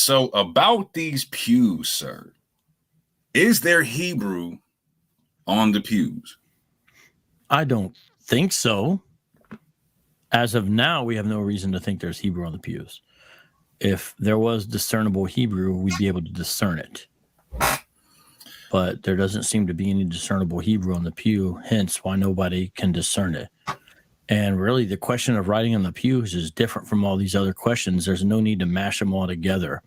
So about these pews, sir, is there Hebrew on the pews? I don't think so. As of now, we have no reason to think there's Hebrew on the pews. If there was discernible Hebrew, we'd be able to discern it. But there doesn't seem to be any discernible Hebrew on the pew, hence why nobody can discern it. And really, the question of writing on the pews is different from all these other questions. There's no need to mash them all together.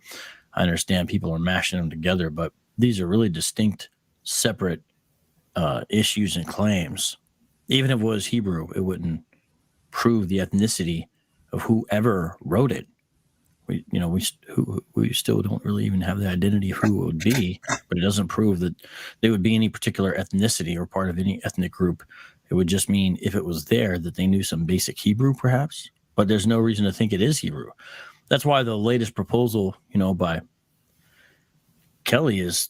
I understand people are mashing them together, but these are really distinct, separate issues and claims. Even if it was Hebrew, it wouldn't prove the ethnicity of whoever wrote it. We still don't really even have the identity of who it would be, but it doesn't prove that they would be any particular ethnicity or part of any ethnic group. It would just mean if it was there that they knew some basic Hebrew, perhaps, but there's no reason to think it is Hebrew. That's why the latest proposal, by Kelly is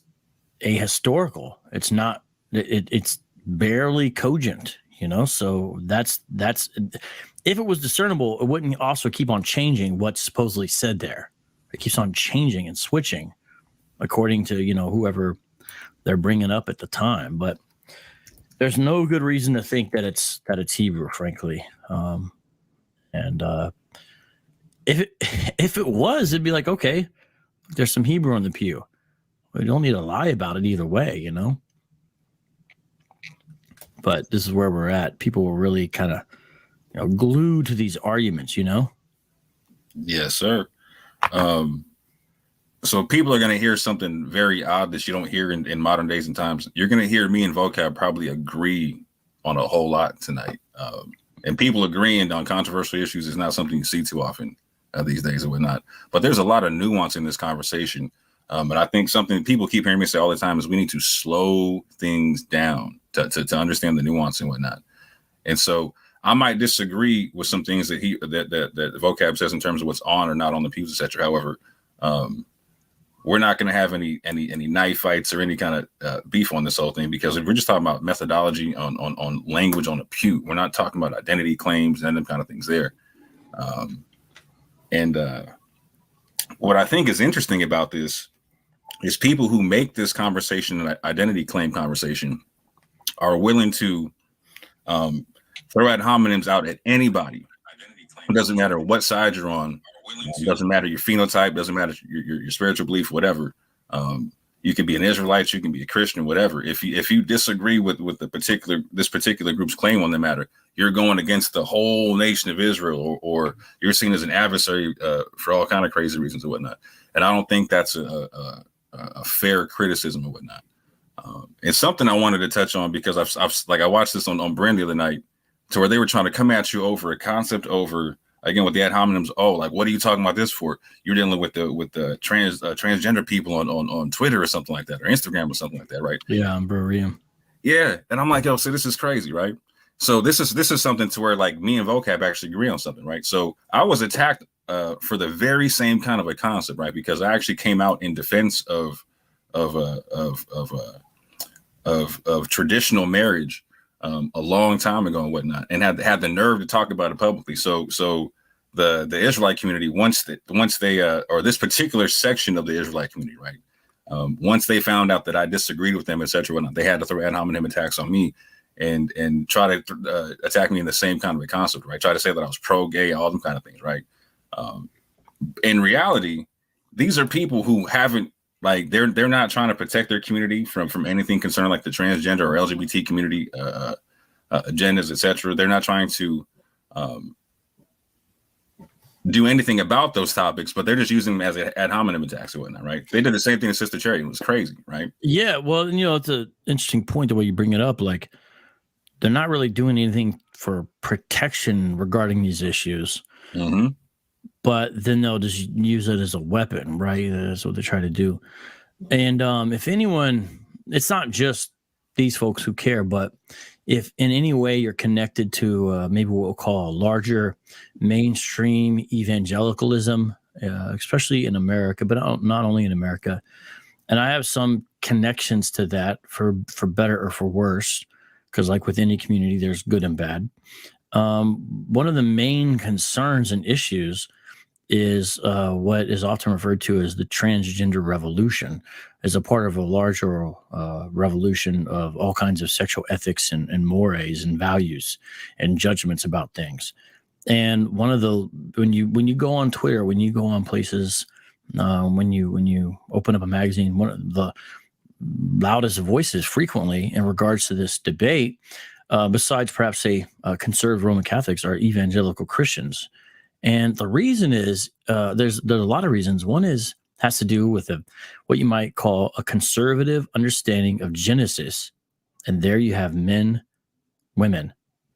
ahistorical. It's not. It's barely cogent. So that's if it was discernible, it wouldn't also keep on changing what's supposedly said there. It keeps on changing and switching according to, whoever they're bringing up at the time. But there's no good reason to think that it's Hebrew, frankly. If it was, it'd be like, okay, there's some Hebrew on the pew. We don't need to lie about it either way, But this is where we're at. People were really kind of glued to these arguments, Yes, sir. So people are going to hear something very odd that you don't hear in modern days and times. You're going to hear me and Vocab probably agree on a whole lot tonight. And people agreeing on controversial issues is not something you see too often these days and whatnot. But there's a lot of nuance in this conversation. And I think something people keep hearing me say all the time is we need to slow things down to understand the nuance and whatnot. And so I might disagree with some things that that Vocab says in terms of what's on or not on the pews, etc. However, we're not going to have any knife fights or any kind of beef on this whole thing, because if we're just talking about methodology on language on a pew, we're not talking about identity claims and them kind of things there. What I think is interesting about this is people who make this conversation an identity claim conversation are willing to throw ad hominems out at anybody. It doesn't matter what side you're on. It doesn't matter your phenotype. Doesn't matter your spiritual belief, whatever. You can be an Israelite. You can be a Christian, whatever. If you disagree with this particular group's claim on the matter, you're going against the whole nation of Israel, or you're seen as an adversary for all kind of crazy reasons and whatnot. And I don't think that's a fair criticism and whatnot. It's something I wanted to touch on because I watched this on Brand the other night, to where they were trying to come at you over a concept over, again, with the ad hominems. Oh, like, what are you talking about this for? You're dealing with the transgender people on Twitter or something like that, or Instagram or something like that, right? Yeah, I'm Berean. Yeah, and I'm like, yo, so this is crazy, right? So this is something to where like me and Vocab actually agree on something, right? So I was attacked for the very same kind of a concept, right? Because I actually came out in defense of traditional marriage a long time ago and whatnot, and had the nerve to talk about it publicly. So the Israelite community, once they or this particular section of the Israelite community, right, once they found out that I disagreed with them, etc., whatnot, they had to throw ad hominem attacks on me and try to attack me in the same kind of a concept, right? Try to say that I was pro-gay, all them kind of things, right? In reality, these are people who haven't, like, they're not trying to protect their community from anything concerning like the transgender or LGBT community agendas, etc. They're not trying to do anything about those topics, but they're just using them as ad hominem attacks and whatnot, right? They did the same thing to Sister Cherry. It was crazy, right? Yeah, well, it's an interesting point the way you bring it up. Like, they're not really doing anything for protection regarding these issues. Mm-hmm. But then they'll just use it as a weapon, right? That's what they try to do. And if anyone, it's not just these folks who care, but if in any way you're connected to maybe what we'll call a larger mainstream evangelicalism, especially in America, but not only in America. And I have some connections to that for better or for worse, because like with any community, there's good and bad. One of the main concerns and issues is what is often referred to as the transgender revolution, as a part of a larger revolution of all kinds of sexual ethics and mores and values and judgments about things. And one of the when you go on Twitter, when you go on places, when you open up a magazine, one of the loudest voices frequently in regards to this debate, besides perhaps say conservative Roman Catholics, are evangelical Christians. And the reason is there's a lot of reasons. One has to do with what you might call a conservative understanding of Genesis. And there you have men, women,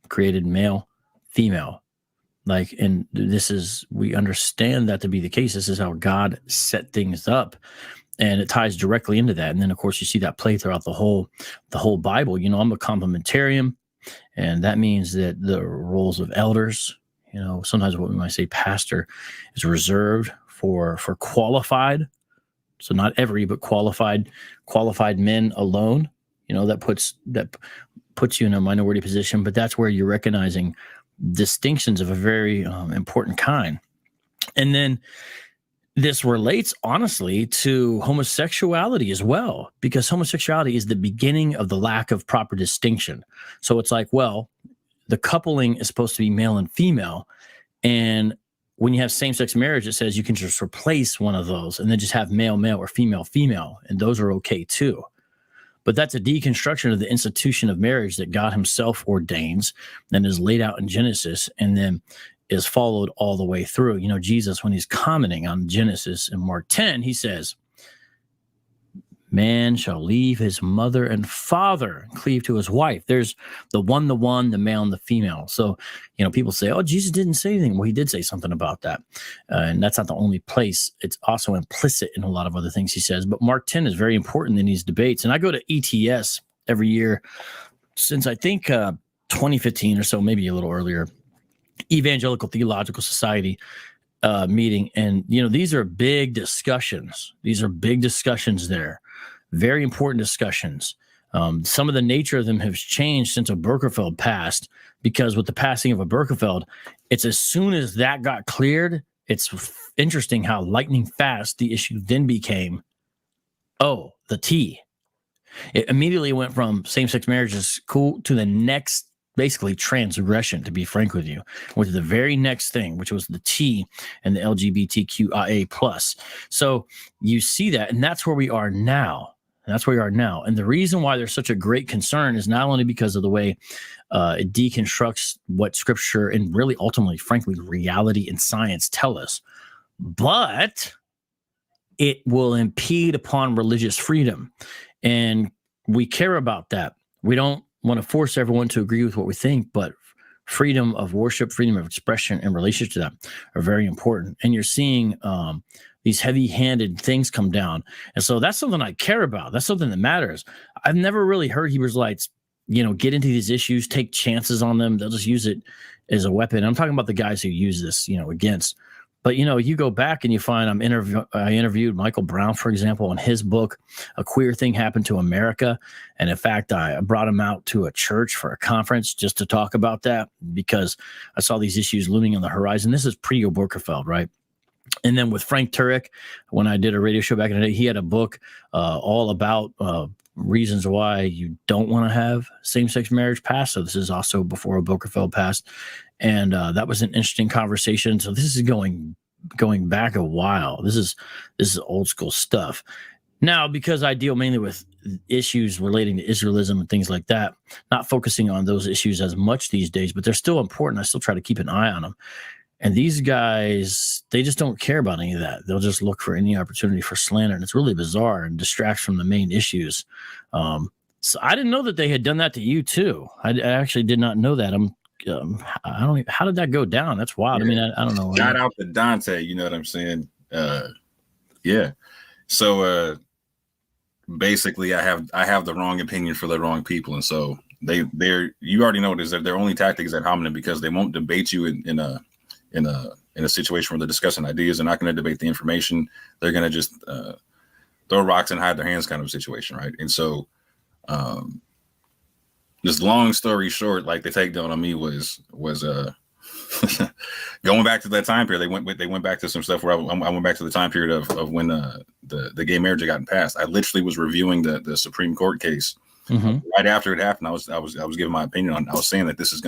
created male, female. And we understand that to be the case. This is how God set things up. And it ties directly into that. And then, of course, you see that play throughout the whole Bible. I'm a complementarian, and that means that the roles of elders, sometimes what we might say pastor, is reserved for qualified. So not every, but qualified men alone. That puts you in a minority position. But that's where you're recognizing distinctions of a very important kind. And then this relates honestly to homosexuality as well, because homosexuality is the beginning of the lack of proper distinction. So it's like, well, the coupling is supposed to be male and female. And when you have same-sex marriage, it says you can just replace one of those and then just have male, male, or female, female. And those are okay too. But that's a deconstruction of the institution of marriage that God himself ordains and is laid out in Genesis, and then is followed all the way through. Jesus, when he's commenting on Genesis in Mark 10, he says, man shall leave his mother and father and cleave to his wife. There's the one, the male and the female. So, people say, oh, Jesus didn't say anything. Well, he did say something about that. And that's not the only place. It's also implicit in a lot of other things he says. But Mark 10 is very important in these debates. And I go to ETS every year since I think 2015 or so, maybe a little earlier, Evangelical Theological Society meeting. And, these are big discussions. These are big discussions there. Very important discussions. Some of the nature of them has changed since Obergefell passed, because with the passing of Obergefell, it's as soon as that got cleared, it's interesting how lightning fast the issue then became, the T. It immediately went from same-sex marriage is cool to the next, basically transgression, to be frank with you, went to the very next thing, which was the T and the LGBTQIA+. So you see that, and that's where we are now. And the reason why there's such a great concern is not only because of the way it deconstructs what Scripture and really ultimately, frankly, reality and science tell us, but it will impede upon religious freedom. And we care about that. We don't want to force everyone to agree with what we think, but freedom of worship, freedom of expression, and relationship to that are very important. And you're seeing these heavy-handed things come down. And so that's something I care about. That's something that matters. I've never really heard Hebrew Israelites, get into these issues, take chances on them. They'll just use it as a weapon. I'm talking about the guys who use this, against. But, you go back and you find I interviewed Michael Brown, for example, in his book, A Queer Thing Happened to America. And in fact, I brought him out to a church for a conference just to talk about that, because I saw these issues looming on the horizon. This is pre-Obergefell, right? And then with Frank Turek, when I did a radio show back in the day, he had a book all about reasons why you don't want to have same-sex marriage passed. So this is also before Obergefell passed. And that was an interesting conversation. So this is going back a while. This is old school stuff. Now, because I deal mainly with issues relating to Israelism and things like that, not focusing on those issues as much these days, but they're still important. I still try to keep an eye on them. And these guys, they just don't care about any of that. They'll just look for any opportunity for slander. And it's really bizarre and distracts from the main issues. So I didn't know that they had done that to you too. I actually did not know that. I don't even, how did that go down? That's wild. Yeah. I mean, I don't know. Shout out to Dante. You know what I'm saying? Yeah. So basically I have the wrong opinion for the wrong people. And so they're you already know this, that their only tactic is ad hominem, because they won't debate you in a situation where they're discussing ideas. They're not going to debate the information. They're going to just throw rocks and hide their hands kind of situation, right? And so just long story short, like the takedown on me was going back to that time period, they went back to some stuff where I went back to the time period of when the gay marriage had gotten passed. I literally was reviewing the Supreme Court case right after it happened. I was giving my opinion on. I was saying that this is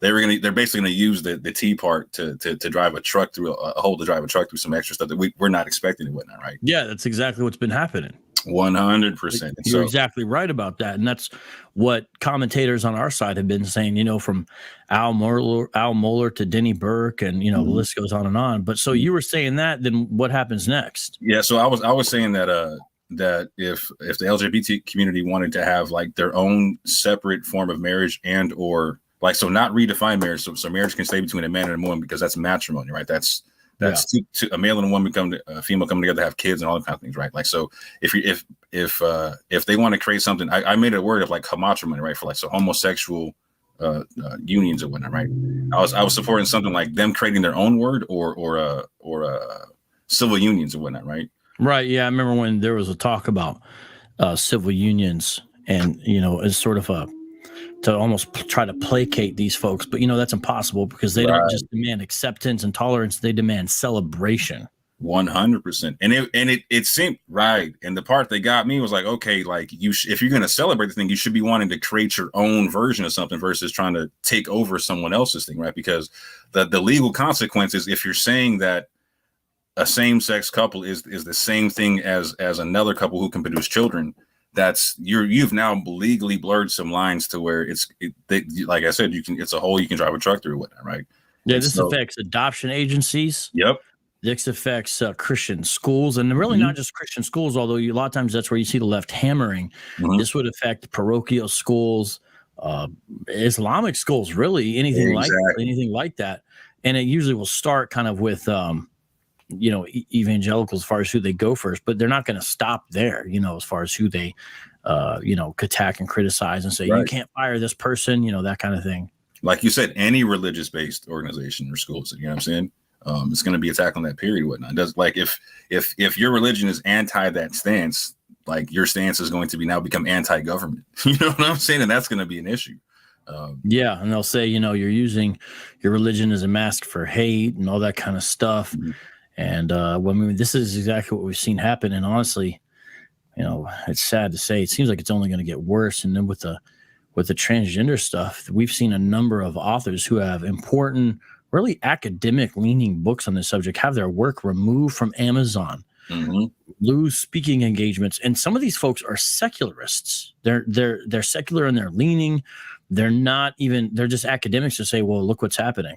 they're basically gonna use the T part to drive a truck through a hole to drive a truck through some extra stuff that we're not expecting and whatnot, right? Yeah, that's exactly what's been happening. 100%. You're exactly right about that, and that's what commentators on our side have been saying. You know, from Al Mohler to Denny Burke, and the list goes on and on. But so you were saying that, then what happens next? Yeah, so I was saying that that if the LGBT community wanted to have like their own separate form of marriage and or like so not redefine marriage, so marriage can stay between a man and a woman because that's matrimony, right? That's a male and a woman a female coming together to have kids and all that kind of things, right? Like, so if they want to create something, I made a word of like homatrimony, right? For like, so homosexual unions and whatnot, right? I was supporting something like them creating their own word or civil unions and whatnot, right? Right. Yeah. I remember when there was a talk about civil unions and, it's sort of to almost try to placate these folks. But, that's impossible because they don't just demand acceptance and tolerance. They demand celebration. 100%. And it seemed right. And the part that got me was like, okay, like if you're going to celebrate the thing, you should be wanting to create your own version of something versus trying to take over someone else's thing, right? Because the legal consequences, if you're saying that a same-sex couple is the same thing as another couple who can produce children, you've now legally blurred some lines to where like I said, it's a hole you can drive a truck through with, right? Yeah, this affects adoption agencies. Yep. This affects Christian schools, and really not just Christian schools, although a lot of times that's where you see the left hammering. This would affect parochial schools, Islamic schools, really anything like that. And it usually will start kind of with evangelicals as far as who they go first, but they're not going to stop there, as far as who they, attack and criticize and say, you can't fire this person, that kind of thing. Like you said, any religious-based organization or schools, you know what I'm saying? It's going to be attacked on that period, whatnot. Does like if your religion is anti that stance, like your stance is going to become anti-government. You know what I'm saying? And that's going to be an issue. Yeah, and they'll say, you're using your religion as a mask for hate and all that kind of stuff. And this is exactly what we've seen happen. And honestly, it's sad to say, it seems like it's only going to get worse. And then with the transgender stuff, we've seen a number of authors who have important, really academic leaning books on this subject have their work removed from Amazon, lose speaking engagements. And some of these folks are secularists. They're secular and they're leaning. They're just academics to say, well, look what's happening.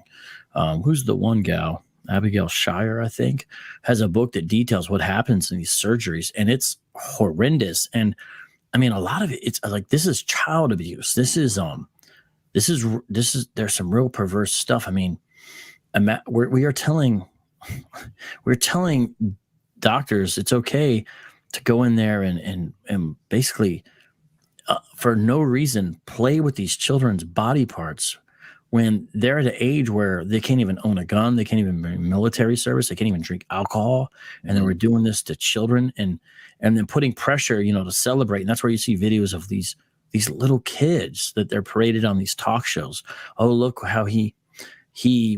Who's the one gal? Abigail Shire, I think, has a book that details what happens in these surgeries, and it's horrendous. And I mean, a lot of it, it's like, this is child abuse. This is there's some real perverse stuff. I mean, we're telling doctors it's okay to go in there and basically for no reason play with these children's body parts when they're at an age where they can't even own a gun, they can't even be in military service, they can't even drink alcohol, and then we're doing this to children and then putting pressure, to celebrate. And that's where you see videos of these little kids that they're paraded on these talk shows. Oh, look how he,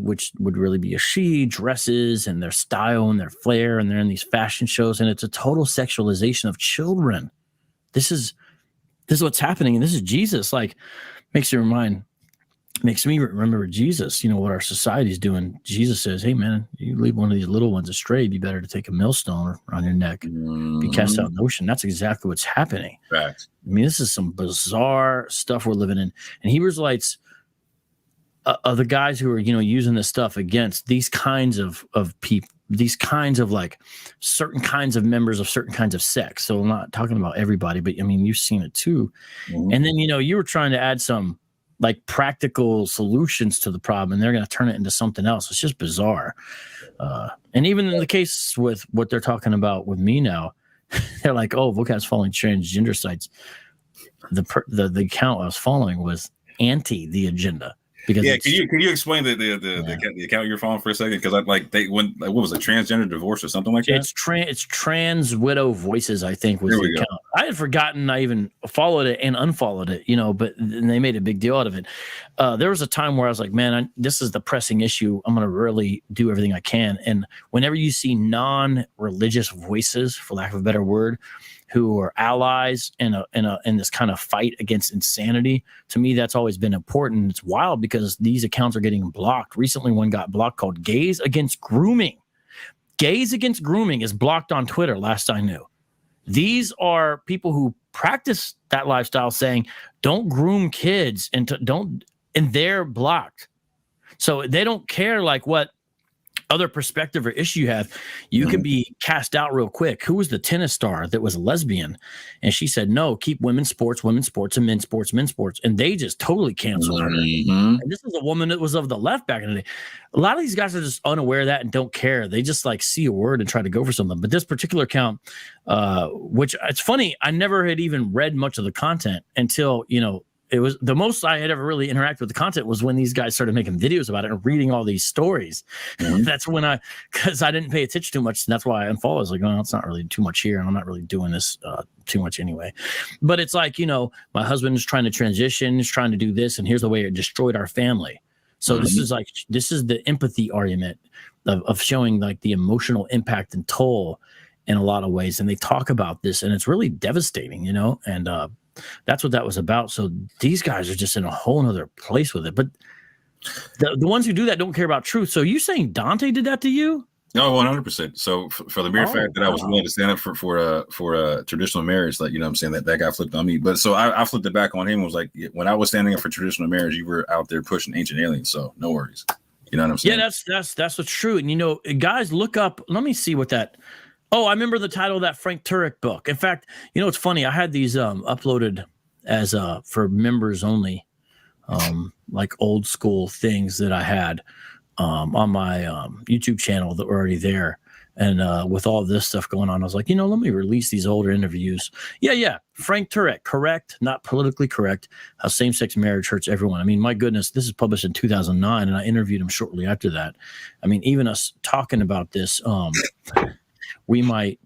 which would really be a she, dresses and their style and their flair, and they're in these fashion shows, and it's a total sexualization of children. This is what's happening, and this is Jesus. Like, makes me remember Jesus, what our society is doing. Jesus says, hey, man, you leave one of these little ones astray, it'd be better to take a millstone around your neck, be cast out in the ocean. That's exactly what's happening. Right. I mean, this is some bizarre stuff we're living in. And Hebrew Israelites are the guys who are, using this stuff against these kinds of people, these kinds of like certain kinds of members of certain kinds of sects. So I'm not talking about everybody, but I mean, you've seen it too. And then, you were trying to add some like practical solutions to the problem, and they're going to turn it into something else. It's just bizarre. And even in the case with what they're talking about with me now, they're like, oh, Vocab's following transgender sites. The account I was following was anti the agenda. because can you explain the account you're following for a second? Because what was it, transgender divorce or something like that? It's Trans Widow Voices, I think, was the account. I had forgotten I even followed it and unfollowed it, but they made a big deal out of it. There was a time where I was like, man, this is the pressing issue. I'm going to really do everything I can. And whenever you see non-religious voices, for lack of a better word, who are allies in this kind of fight against insanity, to me, that's always been important. It's wild because these accounts are getting blocked. Recently, one got blocked called Gays Against Grooming. Gays Against Grooming is blocked on Twitter, last I knew. These are people who practice that lifestyle saying, don't groom kids and they're blocked. So they don't care like what other perspective or issue you have. You can be cast out real quick. Who was the tennis star that was a lesbian? And she said, no, keep women's sports, and men's sports. And they just totally canceled her. And this is a woman that was of the left back in the day. A lot of these guys are just unaware of that and don't care. They just like see a word and try to go for something. But this particular account, which it's funny, I never had even read much of the content until, it was the most I had ever really interacted with the content was when these guys started making videos about it and reading all these stories. That's when because I didn't pay attention too much. And that's why I unfollowed. I was like, oh, it's not really too much here. And I'm not really doing this too much anyway. But it's like, my husband is trying to transition, is trying to do this. And here's the way it destroyed our family. So this is the empathy argument of showing like the emotional impact and toll in a lot of ways. And they talk about this and it's really devastating, and that's what that was about. So these guys are just in a whole nother place with it. But the ones who do that don't care about truth. So you saying Dante did that to you? No, 100%. So for the mere fact that I was willing to stand up for a traditional marriage, like, I'm saying that guy flipped on me. But so I flipped it back on him. Was like, when I was standing up for traditional marriage, you were out there pushing ancient aliens. So no worries. You know what I'm saying? Yeah, that's what's true. And guys, look up. Let me see what that. Oh, I remember the title of that Frank Turek book. In fact, it's funny. I had these uploaded as for members only, like old school things that I had on my YouTube channel that were already there. And with all this stuff going on, I was like, let me release these older interviews. Yeah. Frank Turek, correct, not politically correct, how same-sex marriage hurts everyone. I mean, my goodness, this is published in 2009, and I interviewed him shortly after that. I mean, even us talking about this, we might,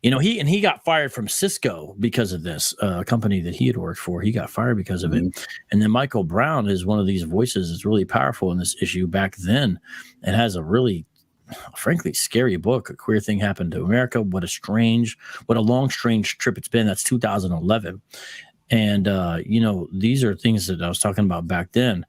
he got fired from Cisco because of this company that he had worked for. He got fired because of it. And then Michael Brown is one of these voices that's really powerful in this issue back then and has a really, frankly, scary book. A Queer Thing Happened to America. What a long, strange trip it's been. That's 2011. And, these are things that I was talking about back then.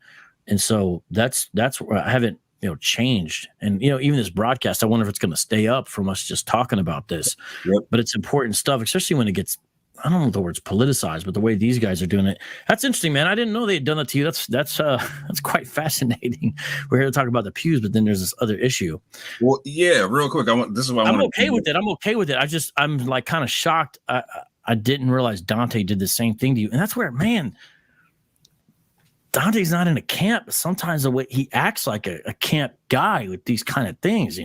And so that's where I haven't, changed. And, even this broadcast, I wonder if it's going to stay up from us just talking about this. Yep. But it's important stuff, especially when it gets, I don't know if the word's politicized, but the way these guys are doing it, that's interesting, man. I didn't know they had done that to you. That's quite fascinating. We're here to talk about the Pews, but then there's this other issue. Well, yeah, real quick. I'm okay with it. I'm okay with it. I'm like kind of shocked. I didn't realize Dante did the same thing to you. And that's where, man, Dante's not in a camp. Sometimes the way he acts like a camp guy with these kind of things,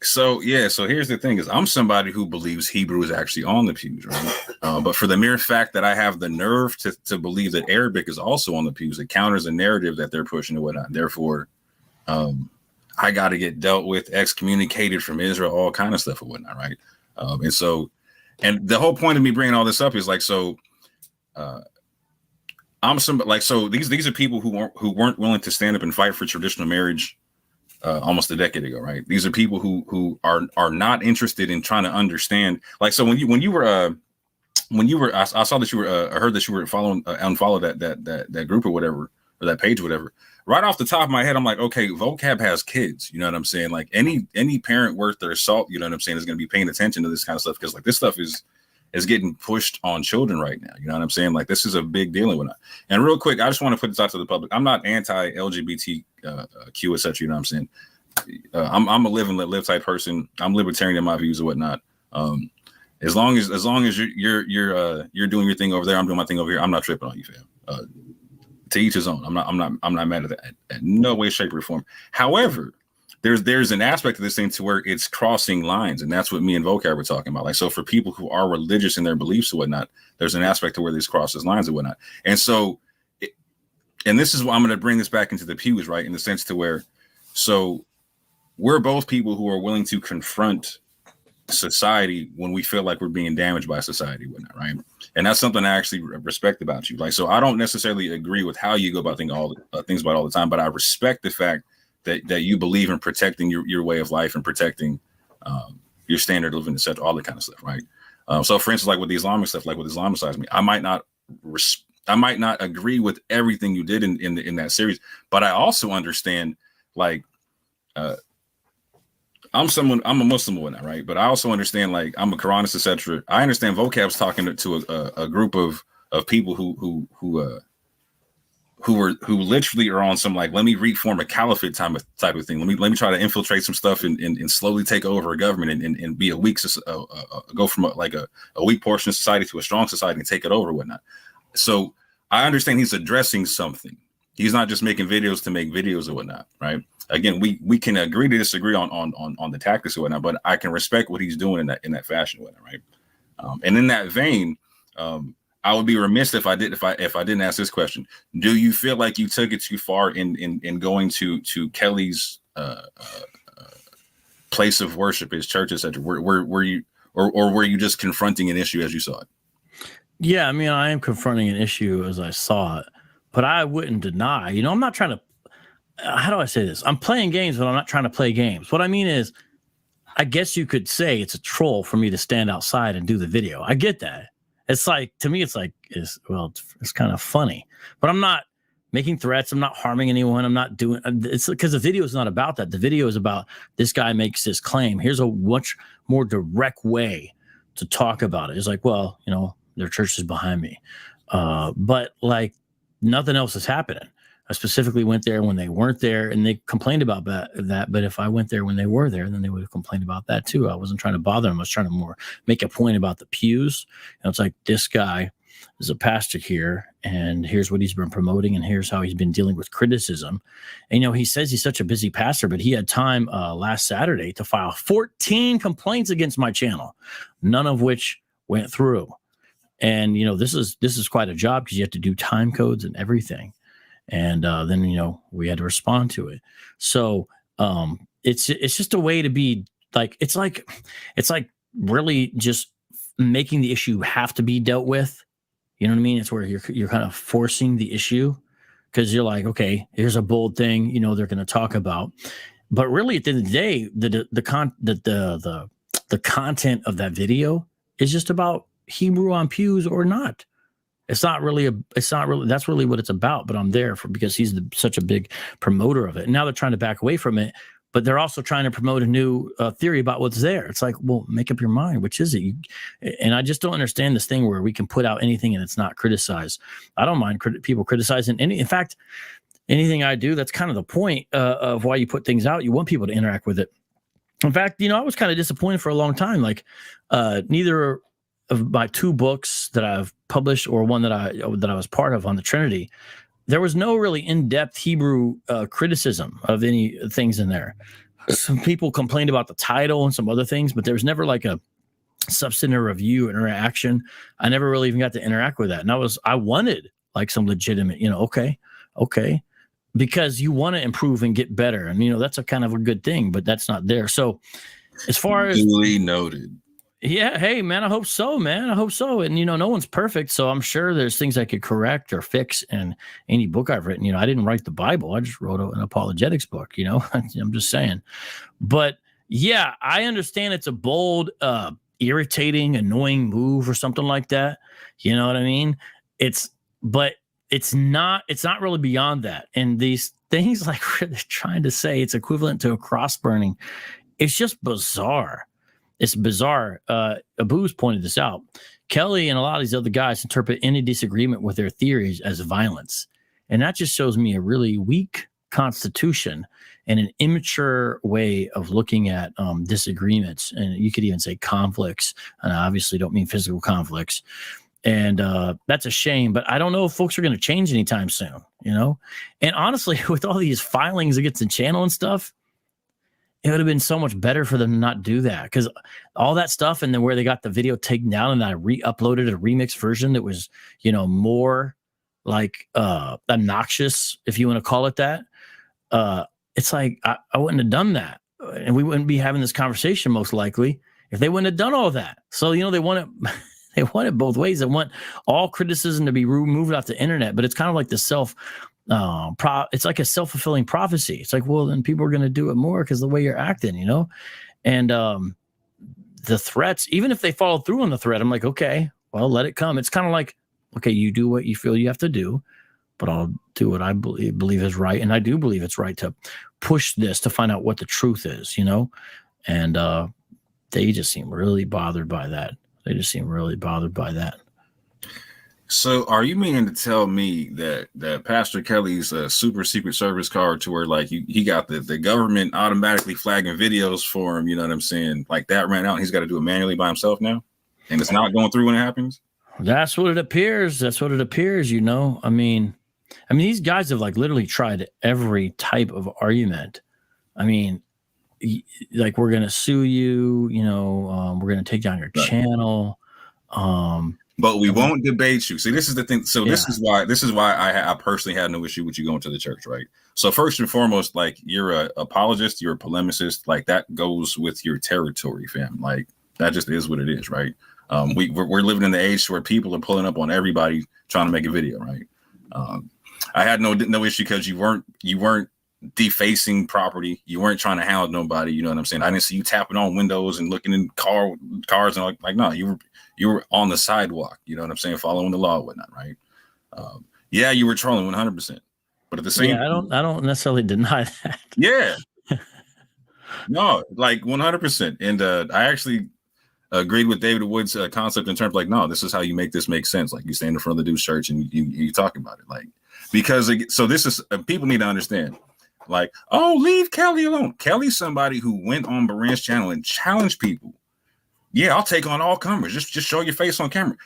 So here's the thing: is I'm somebody who believes Hebrew is actually on the Pews, right? But for the mere fact that I have the nerve to believe that Arabic is also on the Pews, it counters a narrative that they're pushing and whatnot. Therefore, I got to get dealt with, excommunicated from Israel, all kind of stuff and whatnot, right? And the whole point of me bringing all this up is like, I'm somebody like, so these are people who weren't willing to stand up and fight for traditional marriage almost a decade ago, right? These are people who are not interested in trying to understand. Like, so when you were I saw that you were I heard that you were unfollow that group or whatever, or that page or whatever. Right off the top of my head, I'm like, okay, Vocab has kids. You know what I'm saying? Like any parent worth their salt, you know what I'm saying, is going to be paying attention to this kind of stuff, because like this stuff is getting pushed on children right now. You know what I'm saying? Like, this is a big deal and whatnot. And real quick, I just want to put this out to the public. I'm not anti-LGBTQ, etc. You know what I'm saying? I'm a live and let live type person. I'm libertarian in my views and whatnot. As long as you're doing your thing over there, I'm doing my thing over here. I'm not tripping on you, fam. To each his own. I'm not mad at that in no way, shape, or form. However, there's an aspect of this thing to where it's crossing lines, and that's what me and Vocab were talking about. Like, so for people who are religious in their beliefs and whatnot, there's an aspect to where this crosses lines and whatnot. And so and this is why I'm going to bring this back into the pews, right? In the sense to where, so we're both people who are willing to confront society when we feel like we're being damaged by society, whatnot, right? And that's something I actually respect about you. Like, so I don't necessarily agree with how you go about things all the time, but I respect the fact that you believe in protecting your way of life and protecting your standard of living, etc., all that kind of stuff, right? So, for instance, like with the Islamic stuff, like with Islamicizing, I might not agree with everything you did in that series, but I also understand, like, I'm a Muslim or not, right? But I also understand, like, I'm a Quranist, etc. I understand Vocab's talking to a group of people who literally are on some, like, let me reform a caliphate type of thing. Let me try to infiltrate some stuff and slowly take over a government and be a weak go from a weak portion of society to a strong society and take it over, whatnot. So I understand he's addressing something. He's not just making videos to make videos or whatnot, right? Again, we can agree to disagree on the tactics or whatnot, but I can respect what he's doing in that fashion or whatnot, right? And in that vein, I would be remiss if I didn't ask this question. Do you feel like you took it too far in going to Kelly's place of worship, his church, etc.? Were you or were you just confronting an issue as you saw it? Yeah, I mean, I am confronting an issue as I saw it, but I wouldn't deny. I'm not trying to. How do I say this? I'm playing games, but I'm not trying to play games. What I mean is, I guess you could say it's a troll for me to stand outside and do the video. I get that. It's like, to me, it's kind of funny, but I'm not making threats. I'm not harming anyone. I'm not doing it's because the video is not about that. The video is about this guy makes this claim. Here's a much more direct way to talk about it. It's like, well, their church is behind me. But like nothing else is happening. I specifically went there when they weren't there, and they complained about that. But if I went there when they were there, then they would have complained about that too. I wasn't trying to bother them. I was trying to more make a point about the pews. It's like, this guy is a pastor here, and here's what he's been promoting, and here's how he's been dealing with criticism. And, he says he's such a busy pastor, but he had time last Saturday to file 14 complaints against my channel, none of which went through. And, this is quite a job because you have to do time codes and everything. And then, we had to respond to it. So it's just a way to be like, it's like really just making the issue have to be dealt with. You know what I mean? It's where you're kind of forcing the issue because you're like, okay, here's a bold thing, they're going to talk about. But really, at the end of the day, the content of that video is just about Hebrew on pews or not. That's really what it's about, but I'm there because he's such a big promoter of it. And now they're trying to back away from it, but they're also trying to promote a new theory about what's there. It's like, well, make up your mind. Which is it? And I just don't understand this thing where we can put out anything and it's not criticized. I don't mind people criticizing any. In fact, anything I do, that's kind of the point of why you put things out. You want people to interact with it. In fact, I was kind of disappointed for a long time. Like neither of my two books that I've published or one that I was part of on the Trinity, there was no really in-depth Hebrew criticism of any things in there. Some people complained about the title and some other things, but there was never like a substantive review interaction. I never really even got to interact with that. And I wanted like some legitimate, okay, because you want to improve and get better. And, that's a kind of a good thing, but that's not there. So as far as duly noted. Yeah. Hey, man, I hope so, man. I hope so. And, no one's perfect. So I'm sure there's things I could correct or fix in any book I've written. I didn't write the Bible. I just wrote an apologetics book, I'm just saying. But yeah, I understand it's a bold, irritating, annoying move or something like that. You know what I mean? But it's not really beyond that. And these things like they're trying to say it's equivalent to a cross burning. It's just bizarre. It's bizarre. Abu's pointed this out. Kelly and a lot of these other guys interpret any disagreement with their theories as violence. And that just shows me a really weak constitution and an immature way of looking at disagreements. And you could even say conflicts. And I obviously don't mean physical conflicts. And that's a shame. But I don't know if folks are going to change anytime soon, And honestly, with all these filings against the channel and stuff, it would have been so much better for them to not do that because all that stuff and then where they got the video taken down and I re-uploaded a remix version that was, more like obnoxious, if you want to call it that, it's like I wouldn't have done that, and we wouldn't be having this conversation most likely if they wouldn't have done all that. So they want it. They want it both ways. They want all criticism to be removed off the internet, but it's kind of like the it's like a self-fulfilling prophecy. It's like, well, then people are going to do it more because the way you're acting, and the threats, even if they follow through on the threat, I'm like, okay, well, let it come. It's kind of like, okay, you do what you feel you have to do, but I'll do what I believe is right. And I do believe it's right to push this to find out what the truth is, and they just seem really bothered by that. So are you meaning to tell me that Pastor Kelly's super secret service card, to where like he got the government automatically flagging videos for him, you know what I'm saying? Like that ran out and he's got to do it manually by himself now? And it's not going through when it happens? That's what it appears. I mean, these guys have like literally tried every type of argument. I mean, like, we're going to sue you, we're going to take down your channel. But we won't debate you. See, this is the thing. So this is why I personally had no issue with you going to the church, right? So first and foremost, like, you're a apologist, you're a polemicist, like that goes with your territory, fam. Like, that just is what it is, right? We're living in the age where people are pulling up on everybody trying to make a video, right? I had no issue because you weren't defacing property. You weren't trying to hound nobody. You know what I'm saying? I didn't see you tapping on windows and looking in cars and like no, you were on the sidewalk. You know what I'm saying? Following the law and whatnot, right? Yeah, you were trolling 100%. But at the same time, I don't necessarily deny that. Yeah. No, like 100%. And I actually agreed with David Wood's concept in terms of like, no, this is how you make this make sense. Like, you stand in front of the dude's church and you talk about it. Like, because so this is people need to understand. Like, oh, leave Kelly alone. Kelly's somebody who went on Baran's channel and challenged people. Yeah, I'll take on all comers. Just show your face on camera.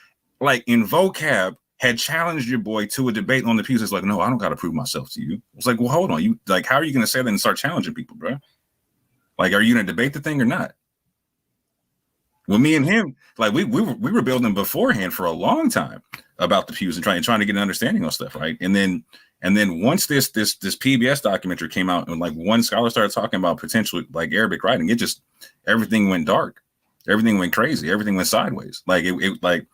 Like, in Vocab had challenged your boy to a debate on the Pews. It's like, no, I don't got to prove myself to you. It's like, well, hold on. You like, how are you going to say that and start challenging people, bro? Like, are you going to debate the thing or not? Well, me and him, like, we were building beforehand for a long time about the Pews and trying to get an understanding on stuff, right? And then once this PBS documentary came out and like one scholar started talking about potential like Arabic writing, everything went dark, everything went crazy, everything went sideways. Like it like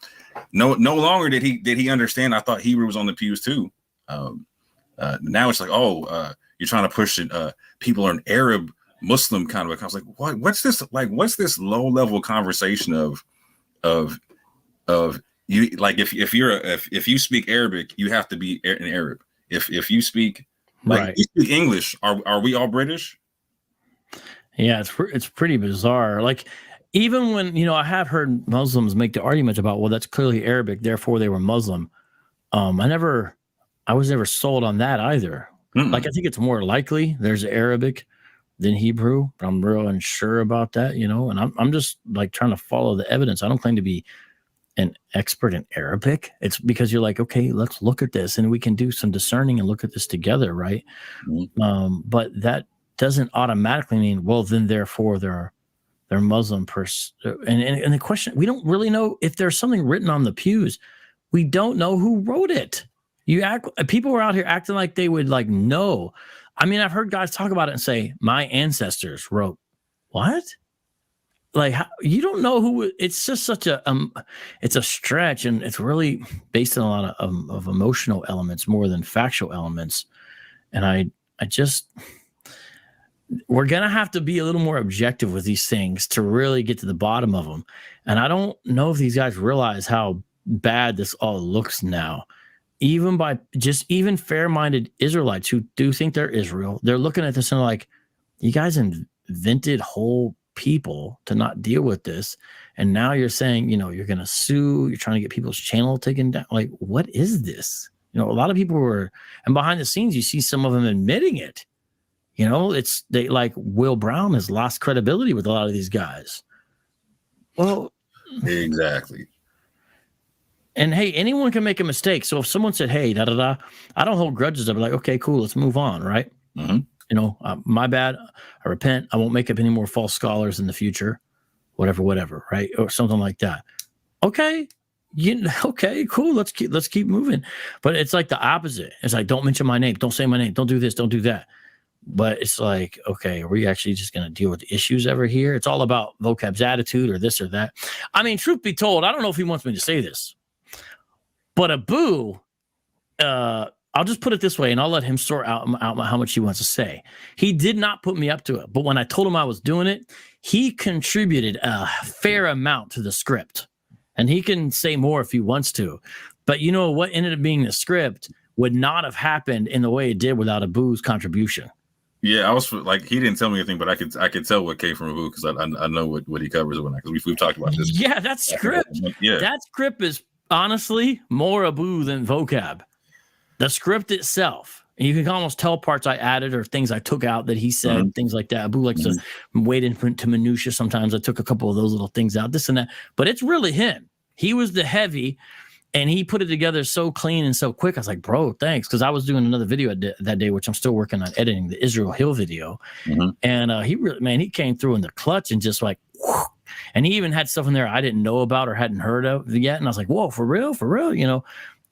no longer did he understand. I thought Hebrew was on the Pews too. Now it's like, you're trying to push it. People are an Arab Muslim kind of. I was like, what? What's this? Like, what's this low level conversation of you? Like, if you speak Arabic, you have to be an Arab. If you speak if you speak English, are we all British? Yeah, it's pretty bizarre. Like, even when I have heard Muslims make the argument about, well, that's clearly Arabic, therefore they were Muslim. I was never sold on that either. Like, I think it's more likely there's Arabic than Hebrew, but I'm real unsure about that, and I'm just like trying to follow the evidence. I don't claim to be an expert in Arabic. It's because you're like, okay, let's look at this and we can do some discerning and look at this together, right? But that doesn't automatically mean, well, then therefore they're Muslim and the question, we don't really know if there's something written on the pews. We don't know who wrote it. People were out here acting like they would like know. I mean, I've heard guys talk about it and say, my ancestors wrote. What? Like, you don't know who. It's just such it's a stretch, and it's really based on a lot of emotional elements more than factual elements. And I just, we're gonna have to be a little more objective with these things to really get to the bottom of them. And I don't know if these guys realize how bad this all looks now. Even fair-minded Israelites who do think they're Israel, they're looking at this and like, you guys invented whole people to not deal with this, and now you're saying you're going to sue, you're trying to get people's channel taken down. Like, what is this? A lot of people were, and behind the scenes you see some of them admitting it. They like Will Brown has lost credibility with a lot of these guys. Well, exactly. And hey, anyone can make a mistake. So if someone said, hey, I don't hold grudges. I'll be like, okay, cool, let's move on, right? My bad. I repent. I won't make up any more false scholars in the future. Whatever, right? Or something like that. Okay. Okay, cool. Let's keep moving. But it's like the opposite. It's like, don't mention my name. Don't say my name. Don't do this. Don't do that. But it's like, okay, are we actually just going to deal with the issues over here? It's all about Vocab's attitude or this or that. I mean, truth be told, I don't know if he wants me to say this, but Abu, I'll just put it this way, and I'll let him sort out how much he wants to say. He did not put me up to it, but when I told him I was doing it, he contributed a fair amount to the script. And he can say more if he wants to. But you know what ended up being the script would not have happened in the way it did without Abu's contribution. Yeah, I was like, he didn't tell me anything, but I could tell what came from Abu because I know what he covers when because we've talked about this. Yeah, that script. Yeah, that script is honestly more Abu than Vocab. The script itself. And you can almost tell parts I added or things I took out that he said, things like that. Abu likes to wade into minutia sometimes. I took a couple of those little things out, this and that. But it's really him. He was the heavy, and he put it together so clean and so quick. I was like, bro, thanks. Because I was doing another video that day, which I'm still working on editing, the Israel Hill video. And he really, man, he came through in the clutch and just like, whoosh. And he even had stuff in there I didn't know about or hadn't heard of yet. And I was like, whoa, for real, you know?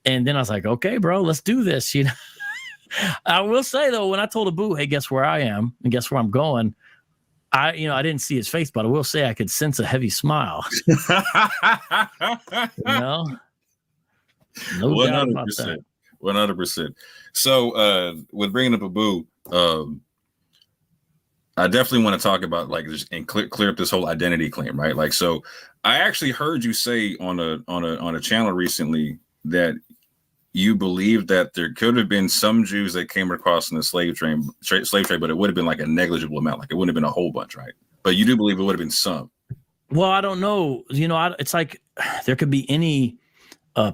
And then I was like, okay, bro, let's do this, you know? I will say though, when I told Abu, hey, guess where I am and guess where I'm going, I didn't see his face, but I will say I could sense a heavy smile. You know, no doubt about that. 100%. So, with bringing up Abu, I definitely want to talk about like just and clear up this whole identity claim, right? Like, so I actually heard you say on a channel recently that you believe that there could have been some Jews that came across in the slave trade, but it would have been like a negligible amount. Like it wouldn't have been a whole bunch, right? But you do believe it would have been some. Well, I don't know. You know, it's like there could be any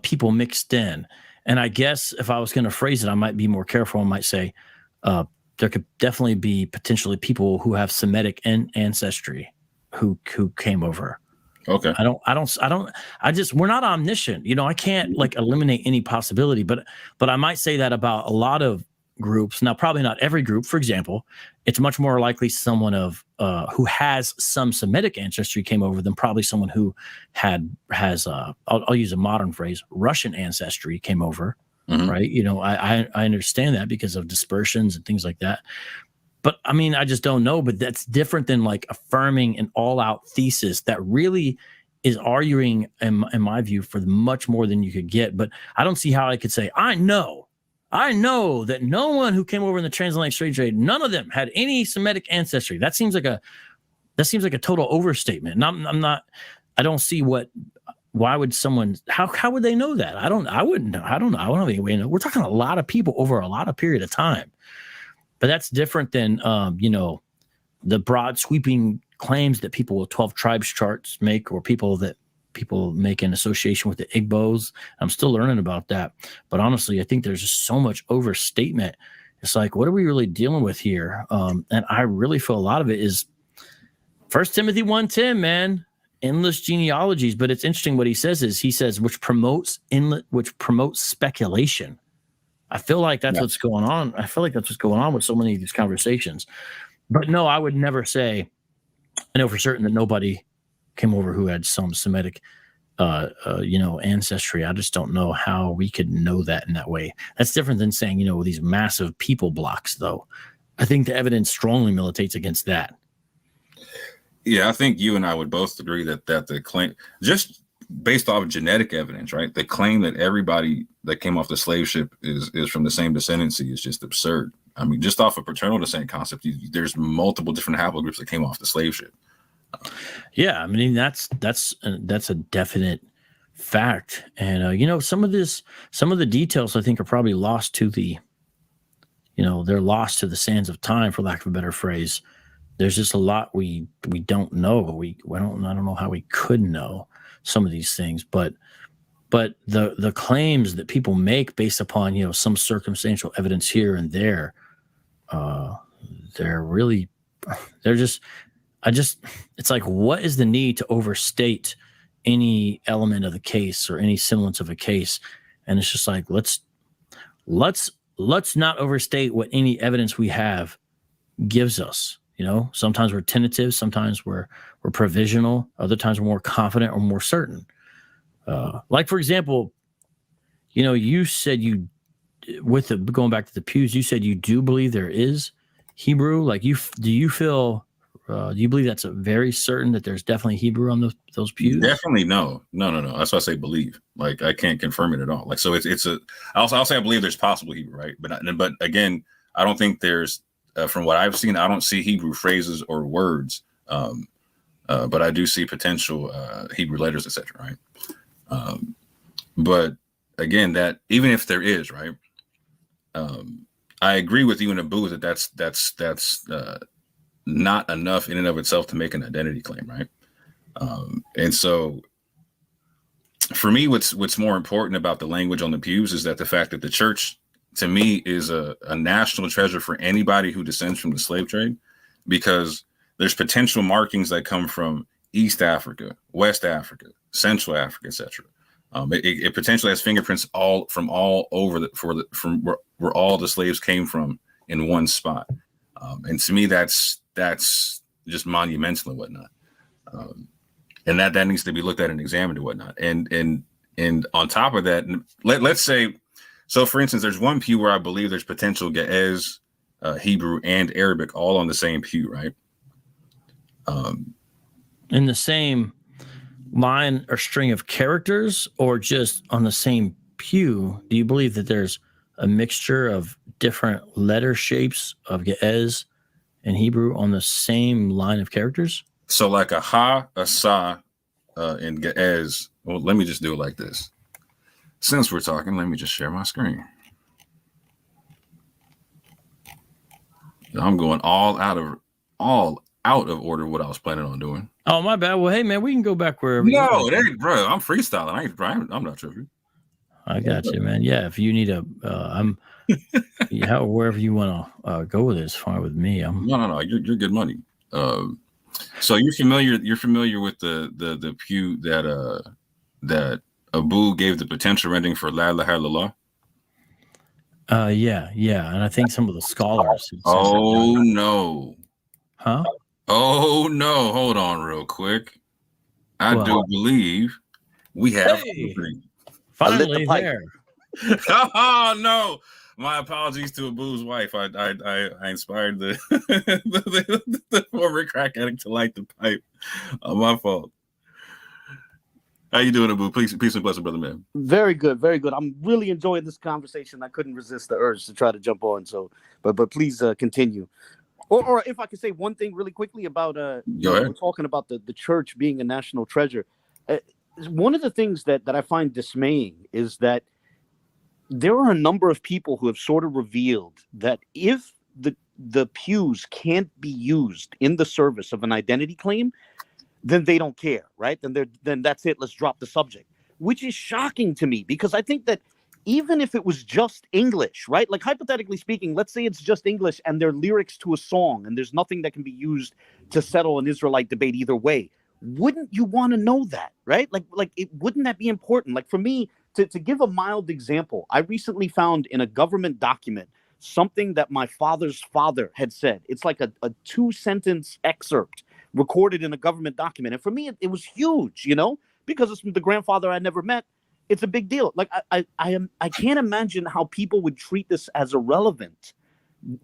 people mixed in. And I guess if I was going to phrase it, I might be more careful. I might say there could definitely be potentially people who have Semitic ancestry who came over. Okay. We're not omniscient. You know, I can't like eliminate any possibility, but I might say that about a lot of groups. Now, probably not every group. For example, it's much more likely someone who has some Semitic ancestry came over than probably someone who has I'll use a modern phrase, Russian ancestry came over. Right. You know, I understand that because of dispersions and things like that. But I mean, I just don't know. But that's different than like affirming an all-out thesis that really is arguing, in my view, for much more than you could get. But I don't see how I could say, I know that no one who came over in the transatlantic slave trade, none of them had any Semitic ancestry. That seems like a total overstatement. And I don't see why would someone, how would they know that? I wouldn't know. I don't know. I don't have any way to know. We're talking a lot of people over a lot of period of time. But that's different than, the broad sweeping claims that people with 12 tribes charts make, or people make in association with the Igbos. I'm still learning about that. But honestly, I think there's just so much overstatement. It's like, what are we really dealing with here? And I really feel a lot of it is 1 Timothy 1:10, man, endless genealogies. But it's interesting what he says, which promotes speculation. I feel like that's what's going on. I feel like that's what's going on with so many of these conversations. But no, I would never say, I know for certain that nobody came over who had some Semitic, ancestry. I just don't know how we could know that in that way. That's different than saying, these massive people blocks, though. I think the evidence strongly militates against that. Yeah, I think you and I would both agree that the claim, just based off of genetic evidence, right? The claim that everybody that came off the slave ship is from the same descendancy is just absurd. I mean, just off of paternal descent concept, there's multiple different haplogroups that came off the slave ship. Yeah, I mean that's a definite fact, and some of the details I think are probably lost to they're lost to the sands of time, for lack of a better phrase. There's just a lot we don't know. I don't know how we could know some of these things, but the claims that people make based upon some circumstantial evidence here and there, it's like, what is the need to overstate any element of the case or any semblance of a case? And it's just like, let's not overstate what any evidence we have gives us. Sometimes we're tentative, sometimes we're provisional, other times we're more confident or more certain. Like, for example, you said going back to the Pews, you said you do believe there is Hebrew. Like, do you feel, do you believe that's a very certain that there's definitely Hebrew on those Pews? Definitely no. That's why I say believe. Like, I can't confirm it at all. Like, so I'll say I believe there's possible Hebrew, right? But again, I don't think there's, from what I've seen, I don't see Hebrew phrases or words. But I do see potential Hebrew letters, etc. Right? But again, that even if there is, right, I agree with you in Abu that that's not enough in and of itself to make an identity claim, right? And so, for me, what's more important about the language on the pews is that the fact that the church, to me, is a national treasure for anybody who descends from the slave trade, because there's potential markings that come from East Africa, West Africa, Central Africa, etc. It potentially has fingerprints all over from where all the slaves came from in one spot. And to me, that's just monumental and whatnot. And that needs to be looked at and examined and whatnot. And on top of that, let's say, so for instance, there's one pew where I believe there's potential Ge'ez, Hebrew, and Arabic all on the same pew, right? In the same line or string of characters, or just on the same pew? Do you believe that there's a mixture of different letter shapes of Ge'ez and Hebrew on the same line of characters? So like a ha, a sa, and Ge'ez. Well, let me just do it like this. Since we're talking, let me just share my screen. I'm going all out of order what I was planning on doing. Oh, my bad. Well, hey, man, we can go back wherever. No, bro, I'm freestyling. I'm not tripping. I got you, man. Yeah, if you need wherever you want to go with it is fine with me. No. You're good money. So you're familiar with the pew that Abu gave the potential rendering for La ilaha illallah? Yeah, and I think some of the scholars. Oh no. Huh? Oh no, hold on real quick. I do believe we have finally there. Oh no. My apologies to Abu's wife. I inspired the former crack addict to light the pipe. My fault. How you doing, Abu? Peace and blessing, brother man. Very good, very good. I'm really enjoying this conversation. I couldn't resist the urge to try to jump on. So, but please continue. Or if I could say one thing really quickly about we're talking about the church being a national treasure. One of the things that I find dismaying is that there are a number of people who have sort of revealed that if the pews can't be used in the service of an identity claim, then they don't care, right? Then that's it. Let's drop the subject, which is shocking to me, because I think that even if it was just English, right? Like, hypothetically speaking, let's say it's just English and they're lyrics to a song and there's nothing that can be used to settle an Israelite debate either way. Wouldn't you want to know that, right? Wouldn't that be important? Like, for me, to give a mild example, I recently found in a government document something that my father's father had said. It's like a 2-sentence excerpt recorded in a government document. And for me, it was huge, because it's from the grandfather I never met. It's a big deal. Like, I can't imagine how people would treat this as irrelevant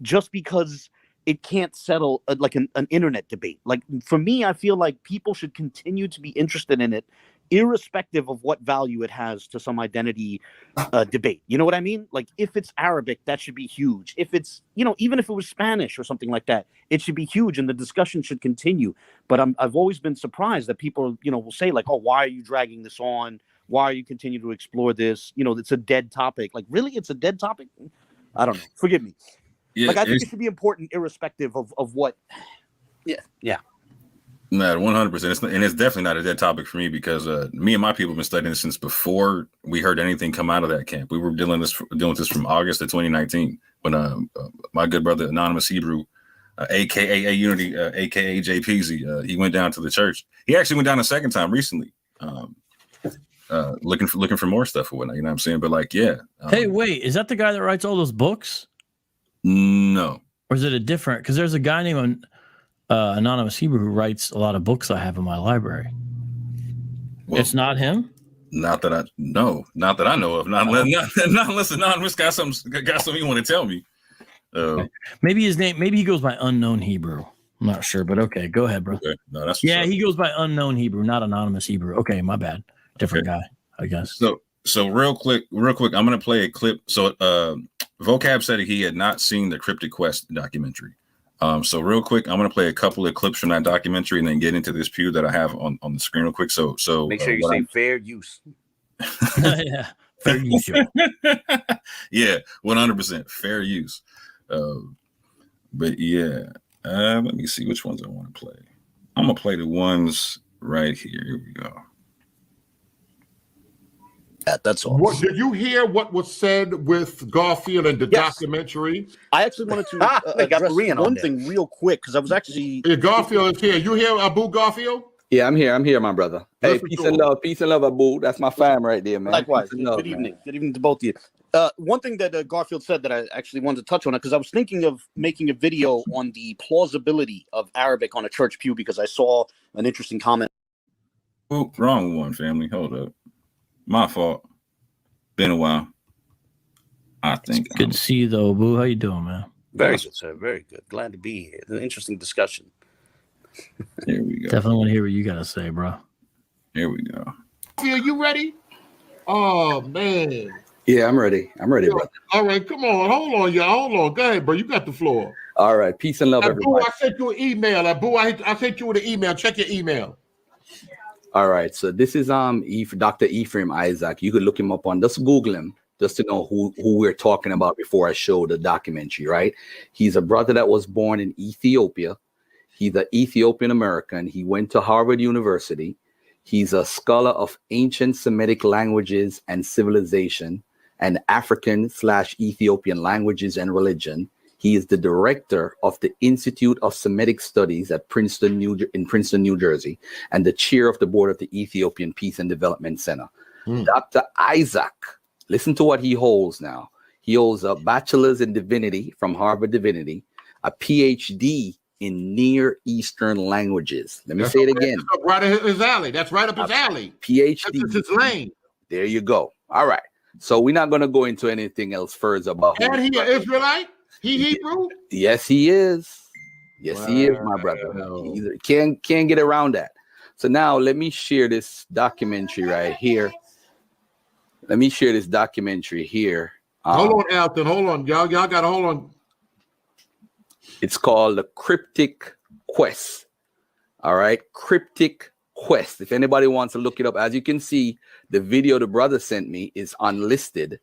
just because it can't settle like an internet debate. Like, for me, I feel like people should continue to be interested in it, irrespective of what value it has to some identity debate. You know what I mean? Like, if it's Arabic, that should be huge. If it's, even if it was Spanish or something like that, it should be huge and the discussion should continue. But I've always been surprised that people, will say like, oh, why are you dragging this on? Why are you continuing to explore this? It's a dead topic. Like, really? It's a dead topic? I don't know. Forgive me. Yeah, I think it should be important irrespective of what. Yeah. No, 100%. And it's definitely not a dead topic for me, because me and my people have been studying this since before we heard anything come out of that camp. We were dealing with this from August of 2019 when my good brother, Anonymous Hebrew, a.k.a. Unity, a.k.a. JPZ, he went down to the church. He actually went down a second time recently. Looking for more stuff or whatnot, you know what I'm saying? But like, yeah. Hey, wait, is that the guy that writes all those books? No. Or is it a different? Because there's a guy named Anonymous Hebrew who writes a lot of books I have in my library. Well, it's not him? Not that I know of. Not unless Anonymous got something you want to tell me. Okay. Maybe his name. Maybe he goes by Unknown Hebrew. I'm not sure, but okay, go ahead, bro. Okay. No, that's he goes by Unknown Hebrew, not Anonymous Hebrew. Okay, my bad. Different guy, I guess. So real quick, I'm gonna play a clip. So Vocab said he had not seen the Cryptic Quest documentary. So real quick, I'm gonna play a couple of clips from that documentary and then get into this Pew that I have on the screen real quick. So make sure you say fair use. Yeah, fair use. Yeah, 100% fair use. But yeah, let me see which ones I want to play. I'm gonna play the ones right here. Here we go. That's all. What did you hear? What was said with Garfield and the documentary? I actually wanted to address one thing real quick because I was actually. Yeah, Garfield is here. You hear Abu Garfield? Yeah, I'm here, my brother. Hey, peace and love, Abu. That's my fam right there, man. Likewise. Good evening. Good evening to both of you. One thing that Garfield said that I actually wanted to touch on it because I was thinking of making a video on the plausibility of Arabic on a church pew because I saw an interesting comment. Oh, wrong one, family. Hold up. My fault. Been a while. I think. Good to see you, though, Boo. How you doing, man? Very good, sir. Very good. Glad to be here. It's an interesting discussion. Here we go. Definitely want to hear what you got to say, bro. Here we go. Are you ready? Oh, man. Yeah, I'm ready. Brother. All right, come on. Hold on, y'all. Hold on. Go ahead, bro. You got the floor. All right. Peace and love, everybody. I sent you an email. I sent you an email. Check your email. All right, so this is Dr. Ephraim Isaac. You could look him up on, just Google him, just to know who we're talking about before I show the documentary, right? He's a brother that was born in Ethiopia. He's an Ethiopian American. He went to Harvard University. He's a scholar of ancient Semitic languages and civilization and African/Ethiopian languages and religion. He is the director of the Institute of Semitic Studies at Princeton, New Jersey, and the chair of the board of the Ethiopian Peace and Development Center. Dr. Isaac, listen to what he holds now. He holds a bachelor's in divinity from Harvard Divinity, a PhD in Near Eastern languages. Let me say it again. That's right up his alley. That's right up his alley. PhD. That's his lane. There you go. All right. So we're not going to go into anything else further about him. And he an Israelite? He Hebrew? Yes, he is. Yes, he is, my brother. He can't get around that. So now let me share this documentary right here. Hold on, Alton. Hold on. Y'all got to hold on. It's called the Cryptic Quest. All right. Cryptic Quest. If anybody wants to look it up, as you can see, the video the brother sent me is unlisted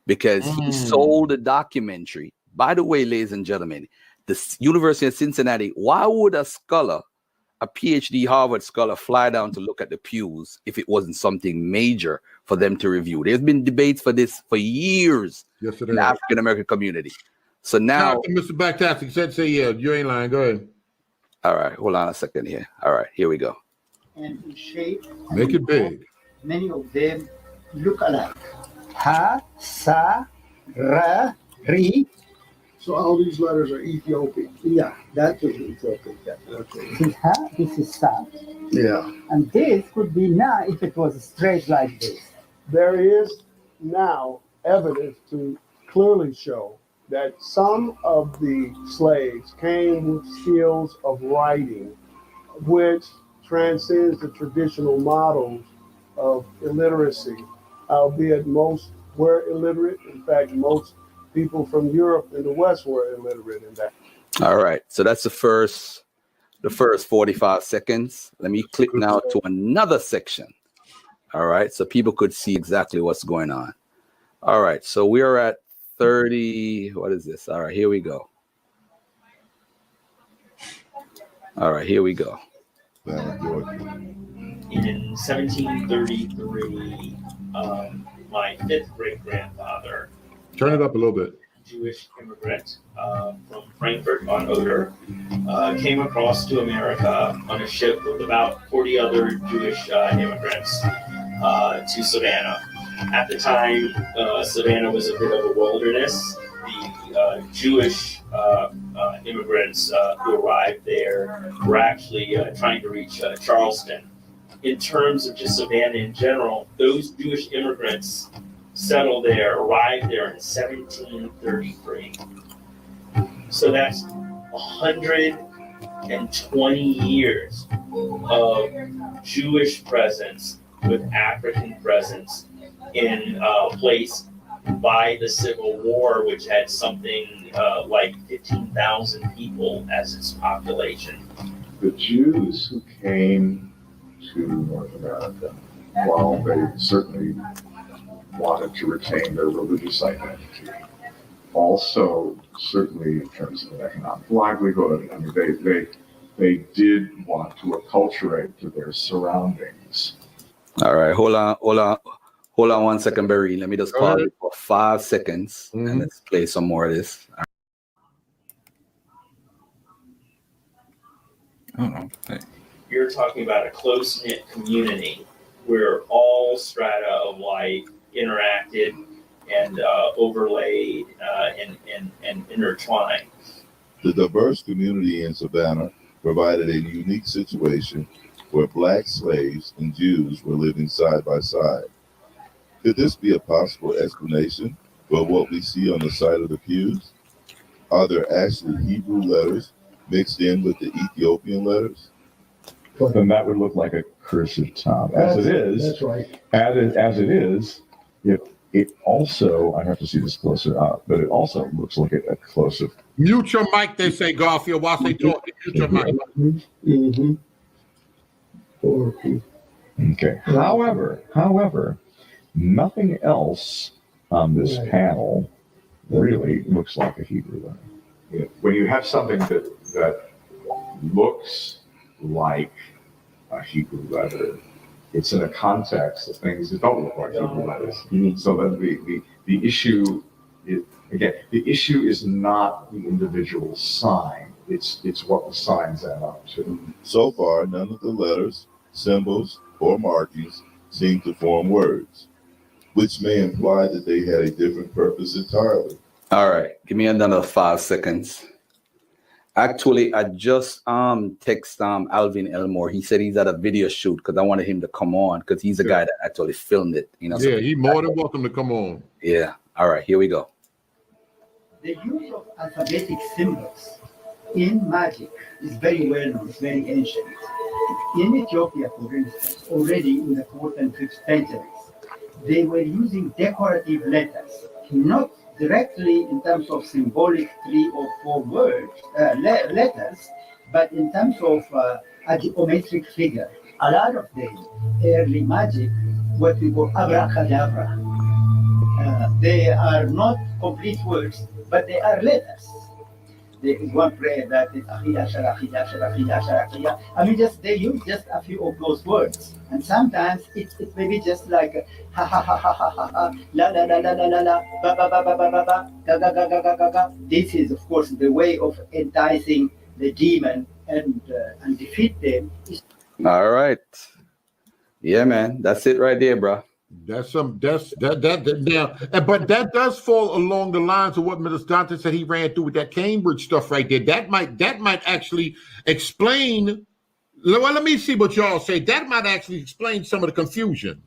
because he sold the documentary. By the way, ladies and gentlemen, the University of Cincinnati, why would a scholar, a PhD Harvard scholar, fly down to look at the pews if it wasn't something major for them to review? There's been debates for this for years in the African American community. So now, Mr. Backtastic said, say, yeah, you ain't lying. Go ahead. All right, hold on a second here. All right, here we go. And in shape, make it big. Many of them look alike. Ha, sa, ra, ri. So all these letters are Ethiopian. Yeah, that is Ethiopian. Okay. This is ha, this is sa. Yeah. And this could be na if it was straight like this. There is now evidence to clearly show that some of the slaves came with skills of writing, which transcends the traditional models of illiteracy, albeit most were illiterate. In fact, most people from Europe and the West were illiterate in that. All right. So that's the first 45 seconds. Let me click now to another section. All right. So people could see exactly what's going on. All right. So we are at 30. What is this? All right. Here we go. All right. Here we go. In 1733, my fifth great-grandfather, turn it up a little bit, Jewish immigrant from Frankfurt on Oder, came across to America on a ship with about 40 other Jewish immigrants to Savannah. At the time, Savannah was a bit of a wilderness. The Jewish immigrants who arrived there were actually trying to reach Charleston. in terms of just Savannah in general, those Jewish immigrants settled there, arrived there in 1733. So that's 120 years of Jewish presence with African presence in a place by the Civil War, which had something like 15,000 people as its population. The Jews who came to North America, while they certainly wanted to retain their religious identity, also certainly in terms of an economic livelihood, I mean, they did want to acculturate to their surroundings. All right, hold on 1 second, Barry. Let me just pause it for 5 seconds and let's play some more of this. You're talking about a close-knit community where all strata of life interacted and overlaid and intertwined. The diverse community in Savannah provided a unique situation where Black slaves and Jews were living side by side. Could this be a possible explanation for what we see on the side of the pews? Are there actually Hebrew letters mixed in with the Ethiopian letters? Well, then that would look like a cursive top. As it is, That's right. as it is, it also, I have to see this closer up, but it also looks like a close-up. Mute your mic, they say, Garfield, whilst they talking. Mute your mic. Okay. However, nothing else on this panel really looks like a Hebrew letter. When you have something that looks like a Hebrew letter, it's in a context of things that don't look like Hebrew letters. So that the issue is, again, the issue is not the individual sign. It's what the signs add up to. So far, none of the letters, symbols, or markings seem to form words, which may imply that they had a different purpose entirely. All right, give me another 5 seconds. Actually, I just text Alvin Elmore. He said he's at a video shoot because I wanted him to come on because he's the guy that actually filmed it. You know. Yeah, he's more than welcome to come on. Yeah. All right, here we go. The use of alphabetic symbols in magic is very well known, it's very ancient. In Ethiopia, for instance, already in the 4th and 5th centuries, they were using decorative letters, not directly in terms of symbolic 3 or 4 words, letters, but in terms of a geometric figure. A lot of the early magic, what we call abracadabra, they are not complete words, but they are letters. There is one prayer that is I mean, they use just a few of those words, and sometimes it may be just like ha ha ha ha ha ha ha la la la la la la la ba ba ba ba ba ba ba ga ga ga ga ga ga ga. This is, of course, the way of enticing the demon and defeat them. All right, yeah, man, that's it right there, bro. But that does fall along the lines of what Mr. Dante said he ran through with that Cambridge stuff right there. That might actually explain. Well, let me see what y'all say. That might actually explain some of the confusion.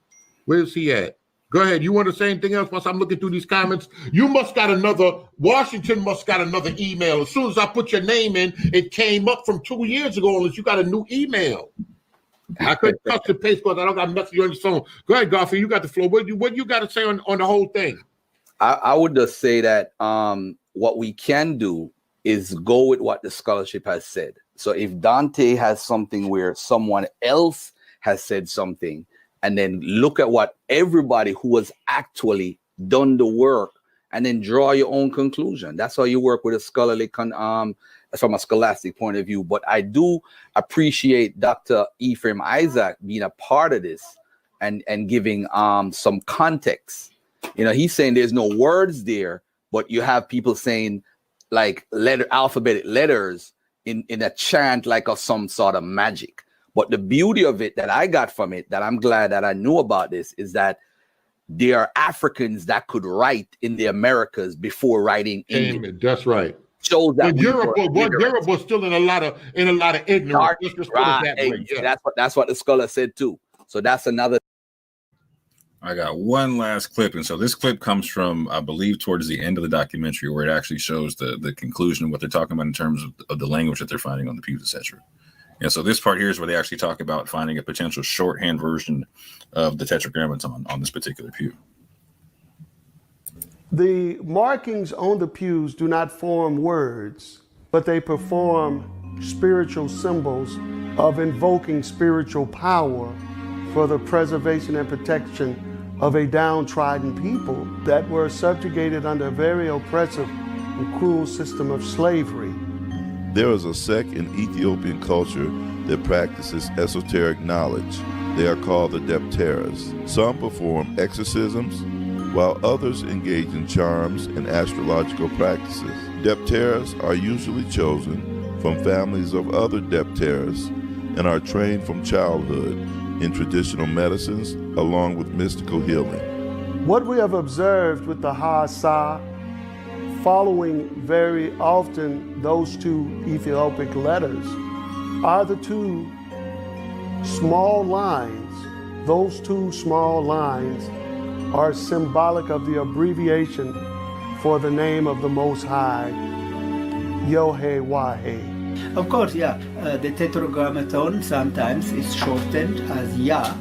Where's he at? Go ahead. You want to say anything else? Once I'm looking through these comments, Washington must got another email. As soon as I put your name in, it came up from 2 years ago. Unless you got a new email. I couldn't touch the paste because I don't got nothing on your phone. Go ahead, Garfield. You got the floor. What you got to say on the whole thing? I would just say that what we can do is go with what the scholarship has said. So if Dante has something where someone else has said something, and then look at what everybody who has actually done the work, and then draw your own conclusion. That's how you work with a scholarly from a scholastic point of view. But I do appreciate Dr. Ephraim Isaac being a part of this and giving some context. You know, he's saying there's no words there, but you have people saying like alphabetic letters in a chant like of some sort of magic. But the beauty of it that I got from it, that I'm glad that I knew about this, is that there are Africans that could write in the Americas before writing English. That's right. shows that Europe was still in a lot of ignorance. Let's just put it that way. Yeah. That's what the scholar said too. So that's another. I got one last clip, and so this clip comes from, I believe, towards the end of the documentary, where it actually shows the conclusion of what they're talking about in terms of the language that they're finding on the pews, etc. And so this part here is where they actually talk about finding a potential shorthand version of the Tetragrammaton on this particular pew. The markings on the pews do not form words, but they perform spiritual symbols of invoking spiritual power for the preservation and protection of a downtrodden people that were subjugated under a very oppressive and cruel system of slavery. There is a sect in Ethiopian culture that practices esoteric knowledge. They are called the Depteras. Some perform exorcisms, while others engage in charms and astrological practices. Depteras are usually chosen from families of other Depteras and are trained from childhood in traditional medicines along with mystical healing. What we have observed with the Ha-Sa, following very often those two Ethiopic letters, are the two small lines. Those two small lines are symbolic of the abbreviation for the name of the Most High, Yod-Heh-Wah-Heh. Of course, yeah. The Tetragrammaton sometimes is shortened as Ya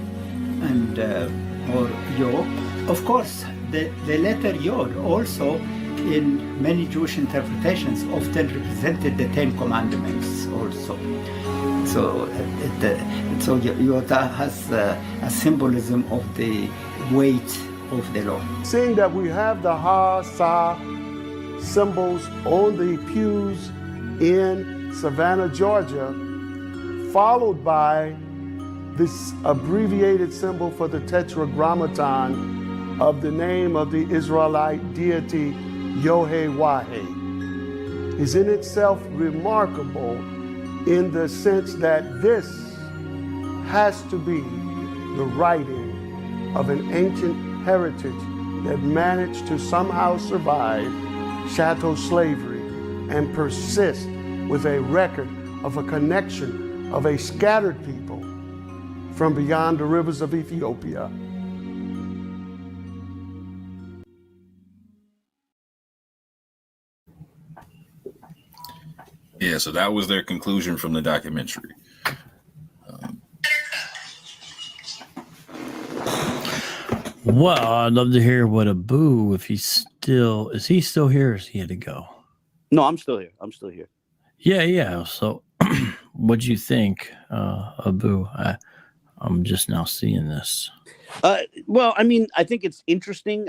and or Yo. Of course, the letter Yod also in many Jewish interpretations often represented the Ten Commandments also. So Yod has a symbolism of the weight of the law. Seeing that we have the Ha-Sa symbols on the pews in Savannah, Georgia, followed by this abbreviated symbol for the Tetragrammaton of the name of the Israelite deity Yod-Heh-Wah-Heh, is in itself remarkable in the sense that this has to be the writing of an ancient heritage that managed to somehow survive chattel slavery and persist with a record of a connection of a scattered people from beyond the rivers of Ethiopia. Yeah, so that was their conclusion from the documentary. Well, I'd love to hear what Abu, if he's still, is he still here or is he had to go? No, I'm still here. I'm still here. Yeah. So what'd you think, Abu? I'm just now seeing this. Well, I mean, I think it's interesting.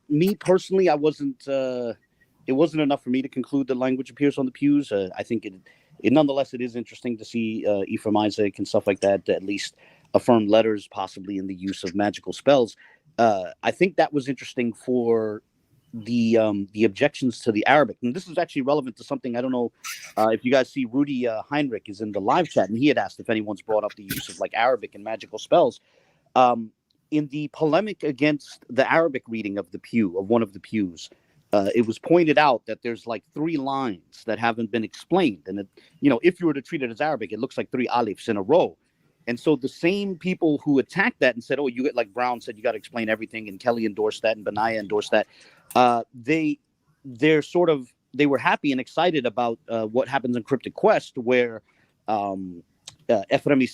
Me personally, I wasn't, it wasn't enough for me to conclude that language appears on the pews. I think it nonetheless, it is interesting to see Ephraim Isaac and stuff like that, at least affirm letters, possibly in the use of magical spells. I think that was interesting for the objections to the Arabic. And this is actually relevant to something, I don't know if you guys see Rudy Heinrich is in the live chat, and he had asked if anyone's brought up the use of like Arabic and magical spells. In the polemic against the Arabic reading of the pew, of one of the pews, it was pointed out that there's like 3 lines that haven't been explained. And, if you were to treat it as Arabic, it looks like 3 alifs in a row. And so the same people who attacked that and said, you get, like Brown said, you got to explain everything, and Kelly endorsed that, and Benaiah endorsed that, they were happy and excited about what happens in Cryptic Quest, where F.A.B.C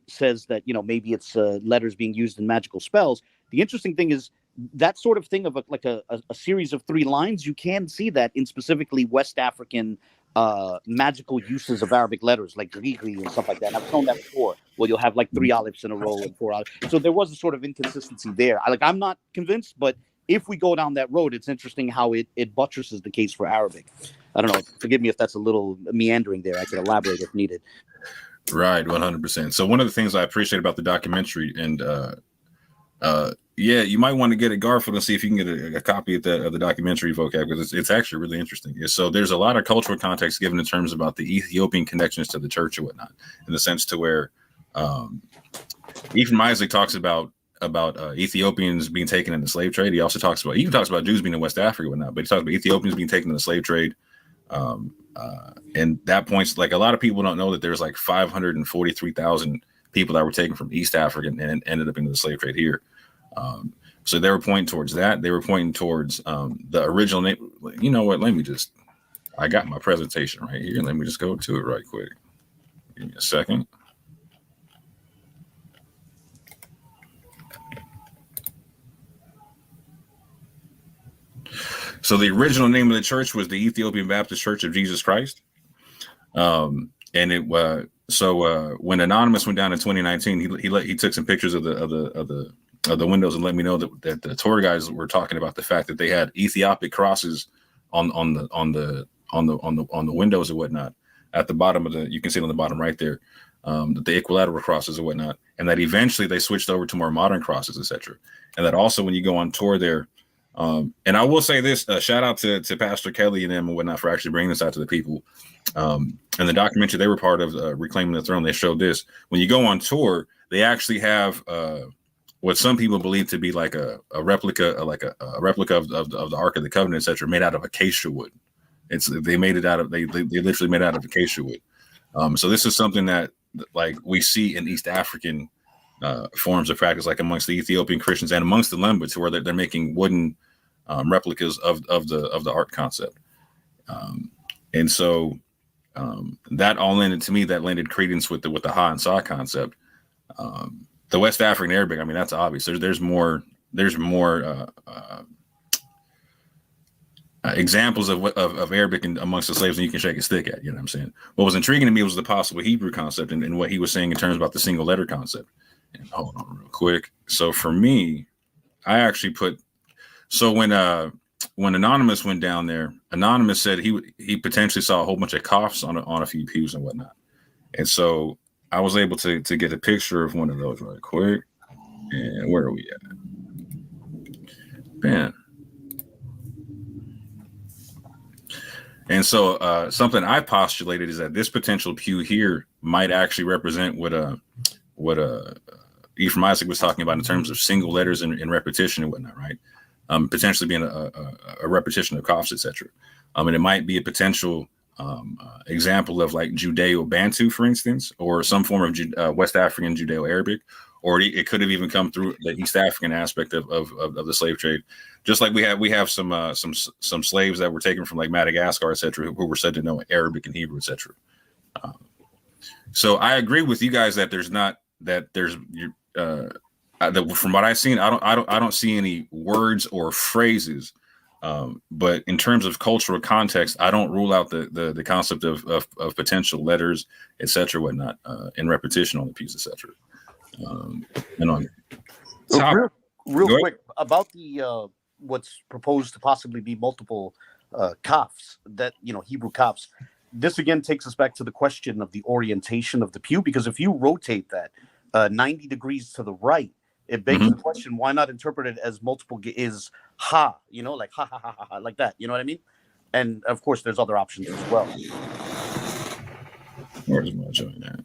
says that, maybe it's letters being used in magical spells. The interesting thing is that sort of thing of a series of 3 lines, you can see that in specifically West African magical uses of Arabic letters, like Grigri and stuff like that. And I've shown that before, where you'll have like 3 alifs in a row and 4 alifs. So there was a sort of inconsistency there. I'm not convinced, but if we go down that road, it's interesting how it buttresses the case for Arabic. I don't know. Forgive me if that's a little meandering there. I could elaborate if needed. Right, 100%. So one of the things I appreciate about the documentary, and you might want to get it, Garfield, and see if you can get a copy of the documentary, Vocab, because it's actually really interesting. So there's a lot of cultural context given in terms about the Ethiopian connections to the church and whatnot, in the sense to where Ephraim Isaac talks about Ethiopians being taken in the slave trade. He also talks about Jews being in West Africa and whatnot, but he talks about Ethiopians being taken in the slave trade. And that points, like, a lot of people don't know that there's like 543,000 people that were taken from East Africa and ended up into the slave trade here. So they were pointing towards that. They were pointing towards the original name. You know what? I got my presentation right here. Let me just go to it right quick. Give me a second. So the original name of the church was the Ethiopian Baptist Church of Jesus Christ. And it was when Anonymous went down in 2019, he took some pictures of the windows and let me know that the tour guides were talking about the fact that they had Ethiopic crosses on the windows and whatnot at the bottom of you can see it on the bottom right there, the equilateral crosses and whatnot, and that eventually they switched over to more modern crosses, etc. And that also when you go on tour there. And I will say this, shout out to Pastor Kelly and them and whatnot for actually bringing this out to the people. And the documentary they were part of, Reclaiming the Throne, they showed this. When you go on tour, they actually have what some people believe to be like a replica, of the Ark of the Covenant, etc., made out of acacia wood. They literally made out of acacia wood. So this is something that like we see in East African forms of practice, like amongst the Ethiopian Christians and amongst the Lembites, where they're making wooden replicas of the art concept. And so that all landed credence with the Ha and Sa concept. The West African Arabic, I mean, that's obvious. There's more examples of Arabic amongst the slaves than you can shake a stick at. You know what I'm saying? What was intriguing to me was the possible Hebrew concept and what he was saying in terms about the single letter concept. And hold on real quick. So for me, I actually when Anonymous went down there, Anonymous said he potentially saw a whole bunch of coughs on a few pews and whatnot. And so I was able to get a picture of one of those right quick. And where are we at? Man. And so something I postulated is that this potential pew here might actually represent what Ephraim Isaac was talking about in terms of single letters and repetition and whatnot, right? Potentially being a repetition of coughs, etc. And it might be a potential example of like Judeo-Bantu, for instance, or some form of West African Judeo-Arabic, or it could have even come through the East African aspect of the slave trade. Just like we have some slaves that were taken from like Madagascar, etc., who were said to know Arabic and Hebrew, etc. So I agree with you guys that from what I've seen, I don't see any words or phrases. But in terms of cultural context, I don't rule out the concept of potential letters, etc., whatnot, in repetition on the piece, etc. And on top, real quick about the what's proposed to possibly be multiple kafs, that Hebrew kafs. This again takes us back to the question of the orientation of the pew, because if you rotate that 90 degrees to the right, it begs the question, why not interpret it as multiple is ha, like ha, ha, ha, ha, ha, like that. You know what I mean? And of course, there's other options as well. Where's my showing that?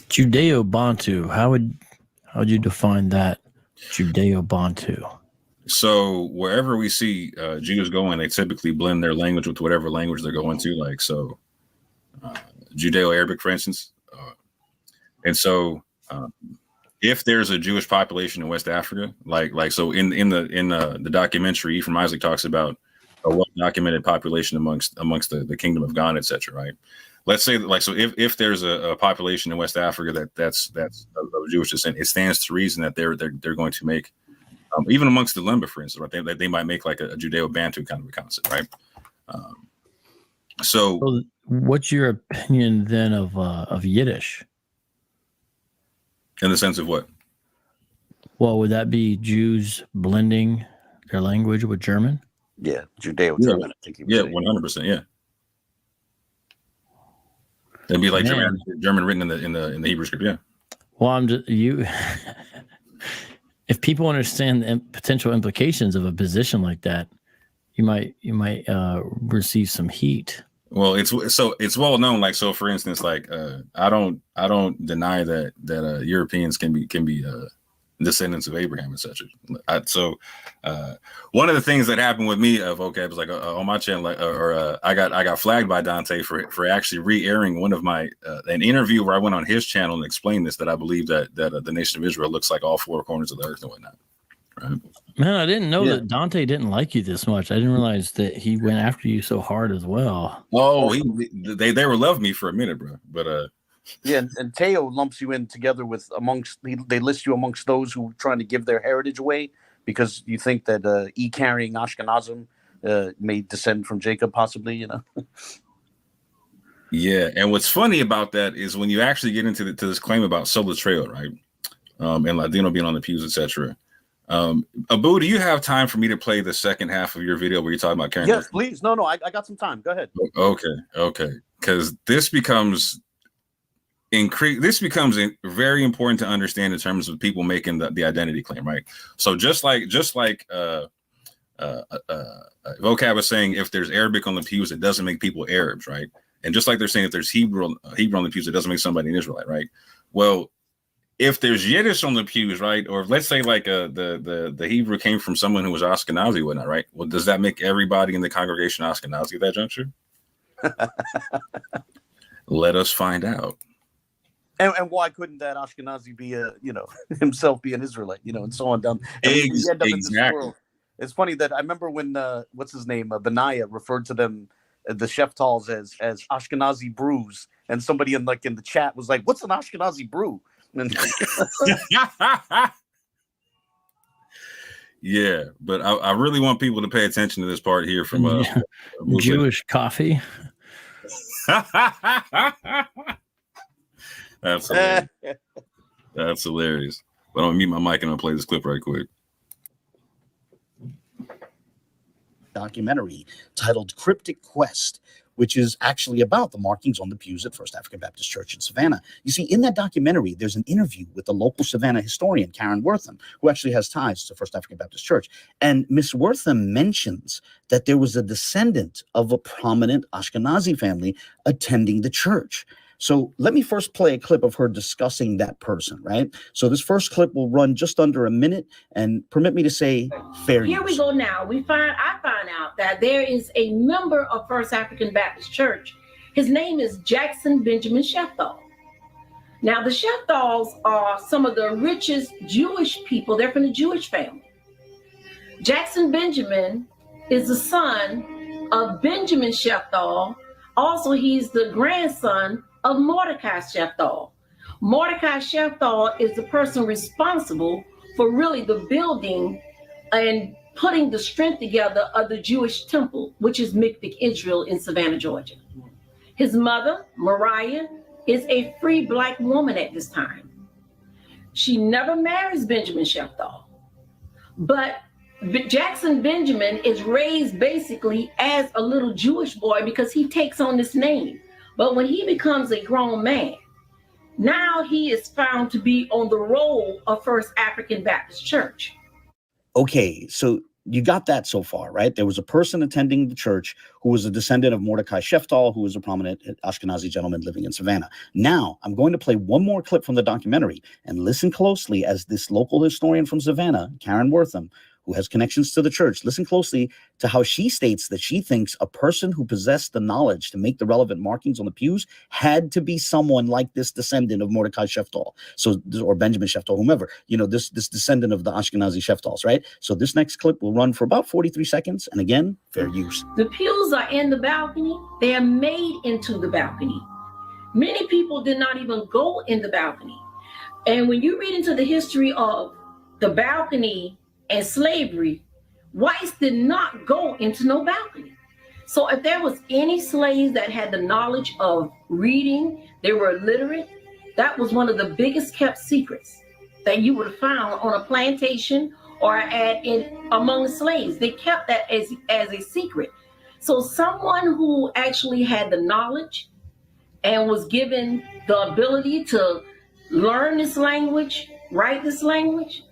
Judeo-Bantu. How would you define that? Judeo-Bantu. So wherever we see Jews going, they typically blend their language with whatever language they're going to. Like so, Judeo-Arabic, for instance. And so, if there's a Jewish population in West Africa, like so in the documentary, Ephraim Isaac talks about a well-documented population amongst the Kingdom of God, etc. Right? Let's say so if there's a population in West Africa that's of Jewish descent, it stands to reason that they're going to make even amongst the Lemba, for instance, right? They might make like a Judeo-Bantu kind of a concept, right? So what's your opinion then of Yiddish? In the sense of what? Well, would that be Jews blending their language with German? Yeah, Judeo-German. I think. Yeah, 100%. Yeah, it'd be like German written in the Hebrew script. Yeah. Well, if people understand the potential implications of a position like that, you might receive some heat. Well, it's well known. Like, so for instance, like I don't deny that Europeans can be descendants of Abraham, etc. So one of the things that happened with me, Vocab, is like on my channel, I got flagged by Dante for actually re-airing one of my an interview where I went on his channel and explained this, that I believe that the nation of Israel looks like all four corners of the earth and whatnot. Right? Man, I didn't know that Dante didn't like you this much. I didn't realize that he went after you so hard as well. Oh, they were loving me for a minute, bro. But yeah, and Teo lumps you in together with they list you amongst those who are trying to give their heritage away because you think that carrying Ashkenazim may descend from Jacob, possibly, you know. Yeah, and what's funny about that is when you actually get into this claim about sola trail, right? And Ladino being on the pews, etc. Abu, do you have time for me to play the second half of your video where you're talking about Karen? Yes, please. No, I got some time. Go ahead. Okay. Because this becomes very important to understand in terms of people making the identity claim, right? So just like Vocab was saying, if there's Arabic on the pews, it doesn't make people Arabs, right? And just like they're saying, if there's Hebrew on the pews, it doesn't make somebody an Israelite, right? Well, if there's Yiddish on the pews, right, or if, let's say like the Hebrew came from someone who was Ashkenazi or whatnot, right? Well, does that make everybody in the congregation Ashkenazi at that juncture? Let us find out. And why couldn't that Ashkenazi be himself be an Israelite, and so on down? Exactly. It's funny that I remember when what's his name, Benaiah, referred to them, the Sheftals, as Ashkenazi brews, and somebody in the chat was like, "What's an Ashkenazi brew?" And yeah, but I really want people to pay attention to this part here from Jewish coffee. That's hilarious. That's hilarious. But I'm gonna mute my mic and I'll play this clip right quick. Documentary titled Cryptic Quest, which is actually about the markings on the pews at First African Baptist Church in Savannah. You see, in that documentary, there's an interview with the local Savannah historian, Karen Wortham, who actually has ties to First African Baptist Church. And Miss Wortham mentions that there was a descendant of a prominent Ashkenazi family attending the church. So let me first play a clip of her discussing that person, right? So this first clip will run just under a minute, and permit me to say fair use. Here we go now. I find out that there is a member of First African Baptist Church. His name is Jackson Benjamin Shefthal. Now, the Sheftals are some of the richest Jewish people. They're from the Jewish family. Jackson Benjamin is the son of Benjamin Shefthal. Also, he's the grandson of Mordecai Shefthal. Mordecai Shefthal is the person responsible for really the building and putting the strength together of the Jewish temple, which is Mikvah Israel in Savannah, Georgia. His mother, Mariah, is a free Black woman at this time. She never marries Benjamin Shefthal, but Jackson Benjamin is raised basically as a little Jewish boy because he takes on this name. But when he becomes a grown man, now he is found to be on the roll of First African Baptist Church. Okay, so you got that so far, right? There was a person attending the church who was a descendant of Mordecai Shefthal, who was a prominent Ashkenazi gentleman living in Savannah. Now, I'm going to play one more clip from the documentary, and listen closely as this local historian from Savannah, Karen Wortham, who has connections to the church, listen closely to how she states that she thinks a person who possessed the knowledge to make the relevant markings on the pews had to be someone like this descendant of Mordecai Shefthal, or Benjamin Shefthal, whomever, this descendant of the Ashkenazi Sheftals, right? So this next clip will run for about 43 seconds, and again, fair use. The pews are in the balcony. They are made into the balcony. Many people did not even go in the balcony. And when you read into the history of the balcony and slavery, whites did not go into no balcony. So if there was any slaves that had the knowledge of reading, they were illiterate, that was one of the biggest kept secrets that you would have found on a plantation or among the slaves. They kept that as a secret. So someone who actually had the knowledge and was given the ability to learn this language, write this language,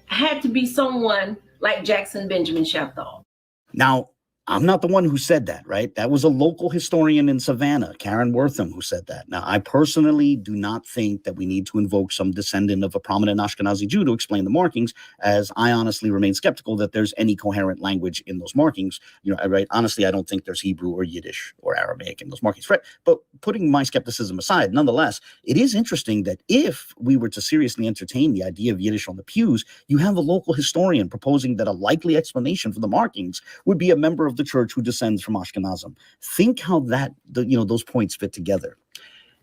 had to be someone like Jackson Benjamin Shefthal. Now, I'm not the one who said that, right? That was a local historian in Savannah, Karen Wortham, who said that. Now, I personally do not think that we need to invoke some descendant of a prominent Ashkenazi Jew to explain the markings, as I honestly remain skeptical that there's any coherent language in those markings. You know, right? Honestly, I don't think there's Hebrew or Yiddish or Aramaic in those markings, right? But putting my skepticism aside, nonetheless, it is interesting that if we were to seriously entertain the idea of Yiddish on the pews, you have a local historian proposing that a likely explanation for the markings would be a member of the church who descends from Ashkenazim. Think how those points fit together.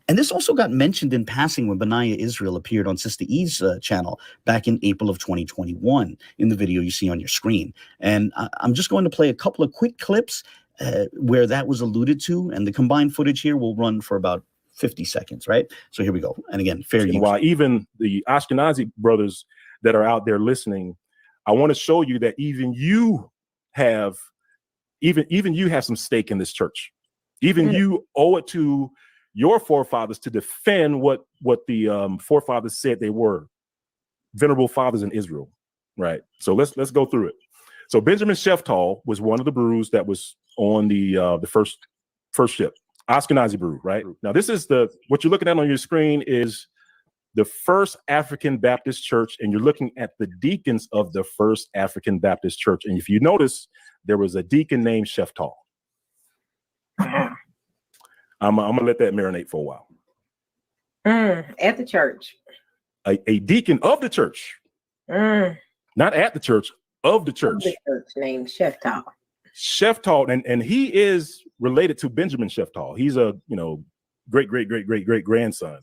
And this also got mentioned in passing when Benaiah Israel appeared on Sister E's channel back in April of 2021 in the video you see on your screen. And I'm just going to play a couple of quick clips where that was alluded to, and the combined footage here will run for about 50 seconds, right? So here we go. And again, fair use. While even the Ashkenazi brothers that are out there listening, I want to show you that even you have some stake in this church. Even you owe it to your forefathers to defend what the forefathers said they were, venerable fathers in Israel, right? So let's go through it. So Benjamin Sheftall was one of the brews that was on the first ship, Ashkenazi brew, right? Now this is what you're looking at on your screen is the First African Baptist Church, and you're looking at the deacons of the First African Baptist Church. And if you notice, there was a deacon named Sheftall. I'm gonna let that marinate for a while. At the church. A deacon of the church. Not at the church, of the church. The church named Sheftall. Sheftall, and he is related to Benjamin Sheftall. He's a great grandson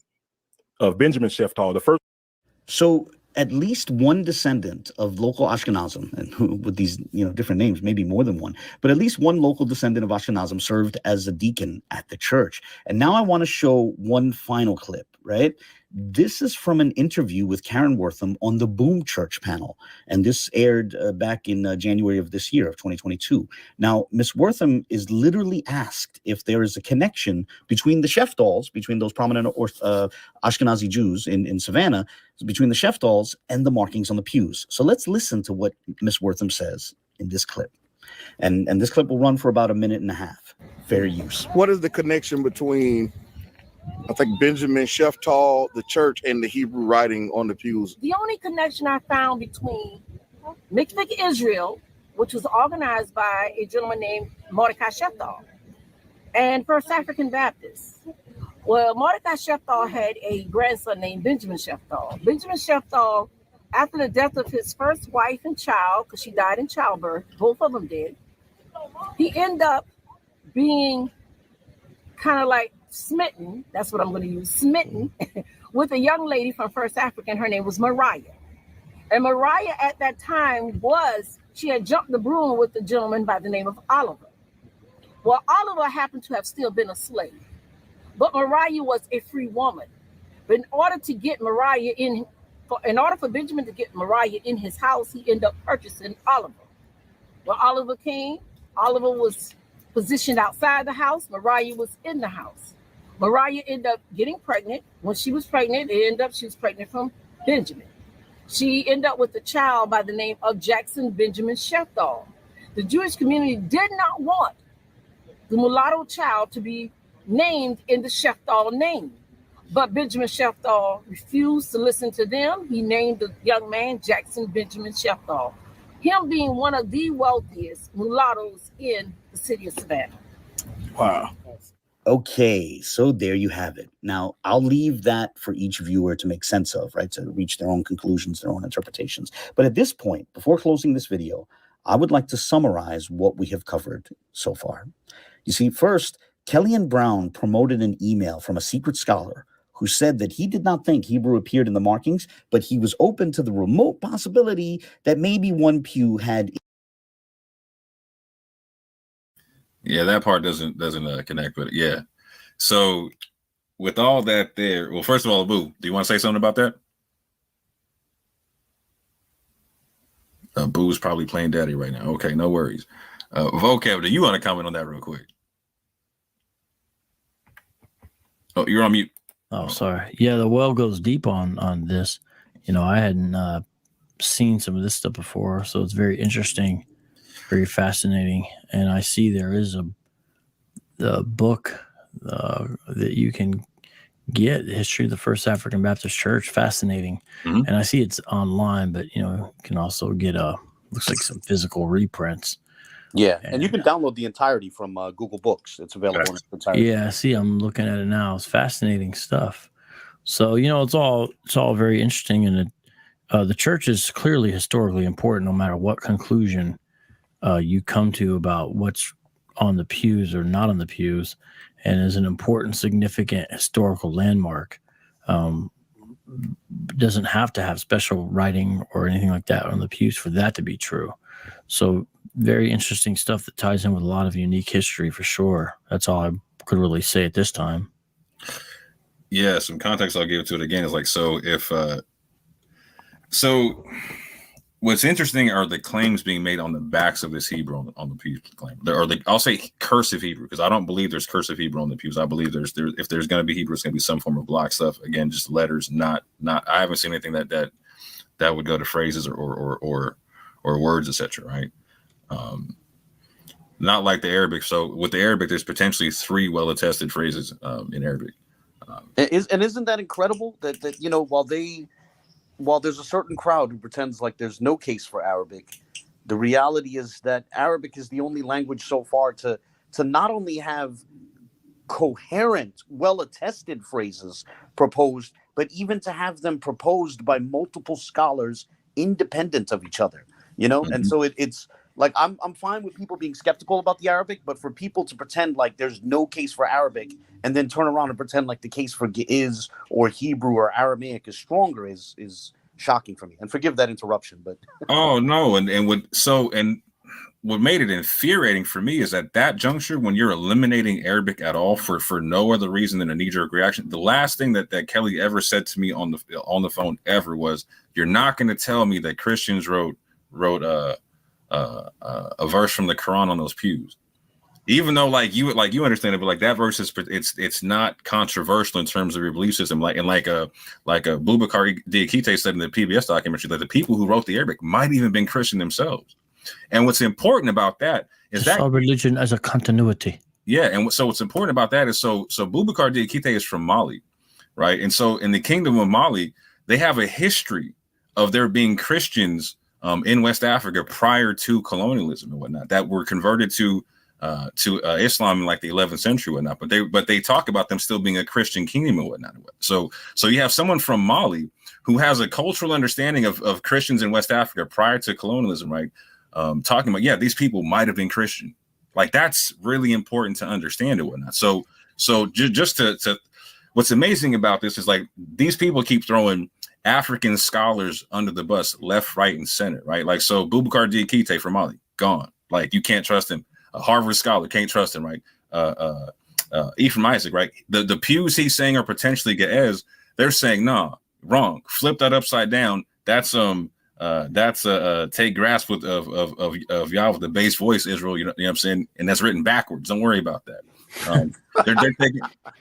of Benjamin Sheftall, the first. So at least one descendant of local Ashkenazim, and with these different names, maybe more than one, but at least one local descendant of Ashkenazim served as a deacon at the church. And now I want to show one final clip, right? This is from an interview with Karen Wortham on the Boom Church panel. And this aired back in January of this year, of 2022. Now, Miss Wortham is literally asked if there is a connection between the Sheftalls, between those prominent Ashkenazi Jews in Savannah, between the Sheftalls and the markings on the pews. So let's listen to what Miss Wortham says in this clip. And this clip will run for about 1.5 minutes. Fair use. What is the connection between, I think, Benjamin Sheftall, the church, and the Hebrew writing on the pews? The only connection I found between Mikvah Israel, which was organized by a gentleman named Mordecai Sheftall, and First African Baptist. Well, Mordecai Sheftall had a grandson named Benjamin Sheftall. Benjamin Sheftall, after the death of his first wife and child, because she died in childbirth, both of them did, he ended up being kind of like smitten, that's what I'm going to use, smitten with a young lady from First African. Her name was Mariah. And Mariah at that time she had jumped the broom with a gentleman by the name of Oliver. Well, Oliver happened to have still been a slave, but Mariah was a free woman. But in order for Benjamin to get Mariah in his house, he ended up purchasing Oliver. When Oliver came, Oliver was positioned outside the house, Mariah was in the house. Mariah ended up getting pregnant. When she was pregnant, she was pregnant from Benjamin. She ended up with a child by the name of Jackson Benjamin Sheftall. The Jewish community did not want the mulatto child to be named in the Sheftall name, but Benjamin Sheftall refused to listen to them. He named the young man Jackson Benjamin Sheftall, him being one of the wealthiest mulattoes in the city of Savannah. Wow. Okay, so there you have it. Now, I'll leave that for each viewer to make sense of, right? To reach their own conclusions, their own interpretations. But at this point, before closing this video, I would like to summarize what we have covered so far. You see, first, Kellyanne Brown promoted an email from a secret scholar who said that he did not think Hebrew appeared in the markings, but he was open to the remote possibility that maybe one pew had. Yeah, that part doesn't connect with it. Yeah. So with all that there, well, first of all, Boo, do you want to say something about that? Boo's probably playing daddy right now. Okay, no worries. Vocab, do you want to comment on that real quick? Oh, you're on mute. Oh, sorry. Yeah, the well goes deep on this. I hadn't seen some of this stuff before, so it's very interesting Very fascinating. And I see there is the book that you can get, the history of the First African Baptist Church. Fascinating. Mm-hmm. And I see it's online, but you can also get looks like some physical reprints. Yeah, and you can download the entirety from Google Books. It's available in its entirety. Yeah, see, I'm looking at it now. It's fascinating stuff. So it's all very interesting, and the church is clearly historically important, no matter what conclusion you come to about what's on the pews or not on the pews, and is an important, significant historical landmark. Doesn't have to have special writing or anything like that on the pews for that to be true. So very interesting stuff that ties in with a lot of unique history for sure. That's all I could really say at this time. Yeah, some context I'll give to it again is like, so if so what's interesting are the claims being made on the backs of this Hebrew on the pews claim. I'll say cursive Hebrew, because I don't believe there's cursive Hebrew on the pews. I believe if there's going to be Hebrew, it's going to be some form of block stuff. Again, just letters, not. I haven't seen anything that would go to phrases or words, etc. Right? Not like the Arabic. So with the Arabic, there's potentially 3 well-attested phrases in Arabic. Isn't that incredible that while there's a certain crowd who pretends like there's no case for Arabic, the reality is that Arabic is the only language so far to not only have coherent, well-attested phrases proposed, but even to have them proposed by multiple scholars independent of each other. Mm-hmm. And so it's like I'm fine with people being skeptical about the Arabic, but for people to pretend like there's no case for Arabic and then turn around and pretend like the case for Ge'ez or Hebrew or Aramaic is stronger is shocking for me. And forgive that interruption, but oh no, and what made it infuriating for me is at that juncture, when you're eliminating Arabic at all for no other reason than a knee-jerk reaction, the last thing that Kelly ever said to me on the phone ever was, "You're not going to tell me that Christians wrote a verse from the Quran on those pews." Even though you understand it, but that verse is it's not controversial in terms of your belief system. Like Boubacar Diakite said in the PBS documentary that the people who wrote the Arabic might even been Christian themselves. And what's important about that is that religion as a continuity. Yeah, and so what's important about that is so Boubacar Diakite is from Mali, right? And so in the Kingdom of Mali, they have a history of there being Christians in West Africa prior to colonialism and whatnot that were converted to Islam in the 11th century and whatnot, but they talk about them still being a Christian kingdom and whatnot. So you have someone from Mali who has a cultural understanding of Christians in West Africa prior to colonialism, right? Talking about, these people might have been Christian. That's really important to understand and whatnot. So just to what's amazing about this is these people keep throwing African scholars under the bus, left, right, and center, right? So Boubacar Diakite from Mali, gone. You can't trust him. A Harvard scholar, can't trust him, right? Ephraim Isaac, right? The pews he's saying are potentially Ge'ez. They're saying, nah, wrong. Flip that upside down. That's take grasp of Yahweh with the bass voice, Israel. You know what I'm saying? And that's written backwards. Don't worry about that.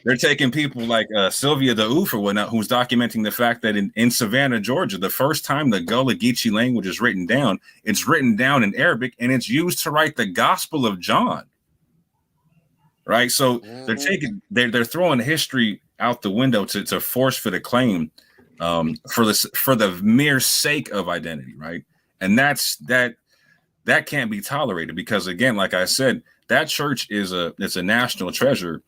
They're taking people like Sylvia the Oof or whatnot, who's documenting the fact that in Savannah, Georgia, the first time the Gullah Geechee language is written down, it's written down in Arabic and it's used to write the Gospel of John. Right. So they're throwing history out the window to force fit a claim for the mere sake of identity. Right. And that can't be tolerated because, again, like I said, that church it's a national treasure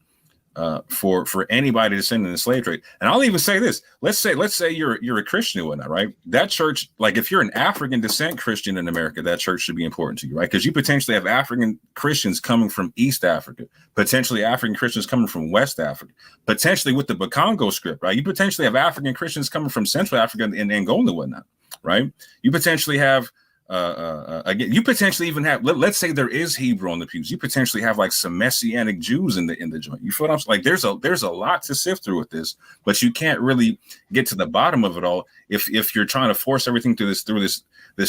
for anybody descending in the slave trade. And I'll even say this: let's say you're a Christian or whatnot, right? That church, if you're an African descent Christian in America, that church should be important to you, right? Because you potentially have African Christians coming from East Africa, potentially African Christians coming from West Africa, potentially with the Bakongo script, right? You potentially have African Christians coming from Central Africa and Angola and whatnot, right? You potentially have again, you potentially even have, let's say there is Hebrew on the pews. You potentially have some Messianic Jews in the joint. You feel what I'm saying? There's a lot to sift through with this, but you can't really get to the bottom of it all if you're trying to force everything through this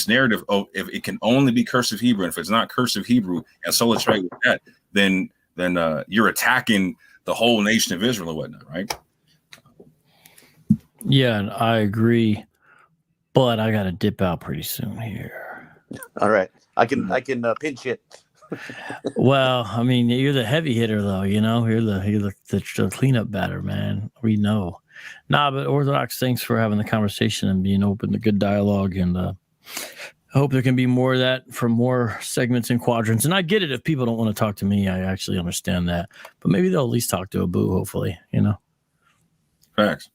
narrative. Oh, if it can only be cursive Hebrew, and if it's not cursive Hebrew and sola trade with that, then you're attacking the whole nation of Israel and whatnot, right? Yeah, I agree, but I got to dip out pretty soon here. All right, I can pinch it. Well, I mean, you're the heavy hitter, though. You know, you're the cleanup batter, man. We know. Nah, but Orthodox, thanks for having the conversation and being open to good dialogue. And I hope there can be more of that from more segments and quadrants. And I get it if people don't want to talk to me. I actually understand that. But maybe they'll at least talk to Abu, hopefully, you know. Facts.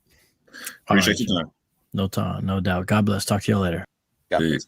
Appreciate right, your time. No doubt. God bless. Talk to you later. Peace.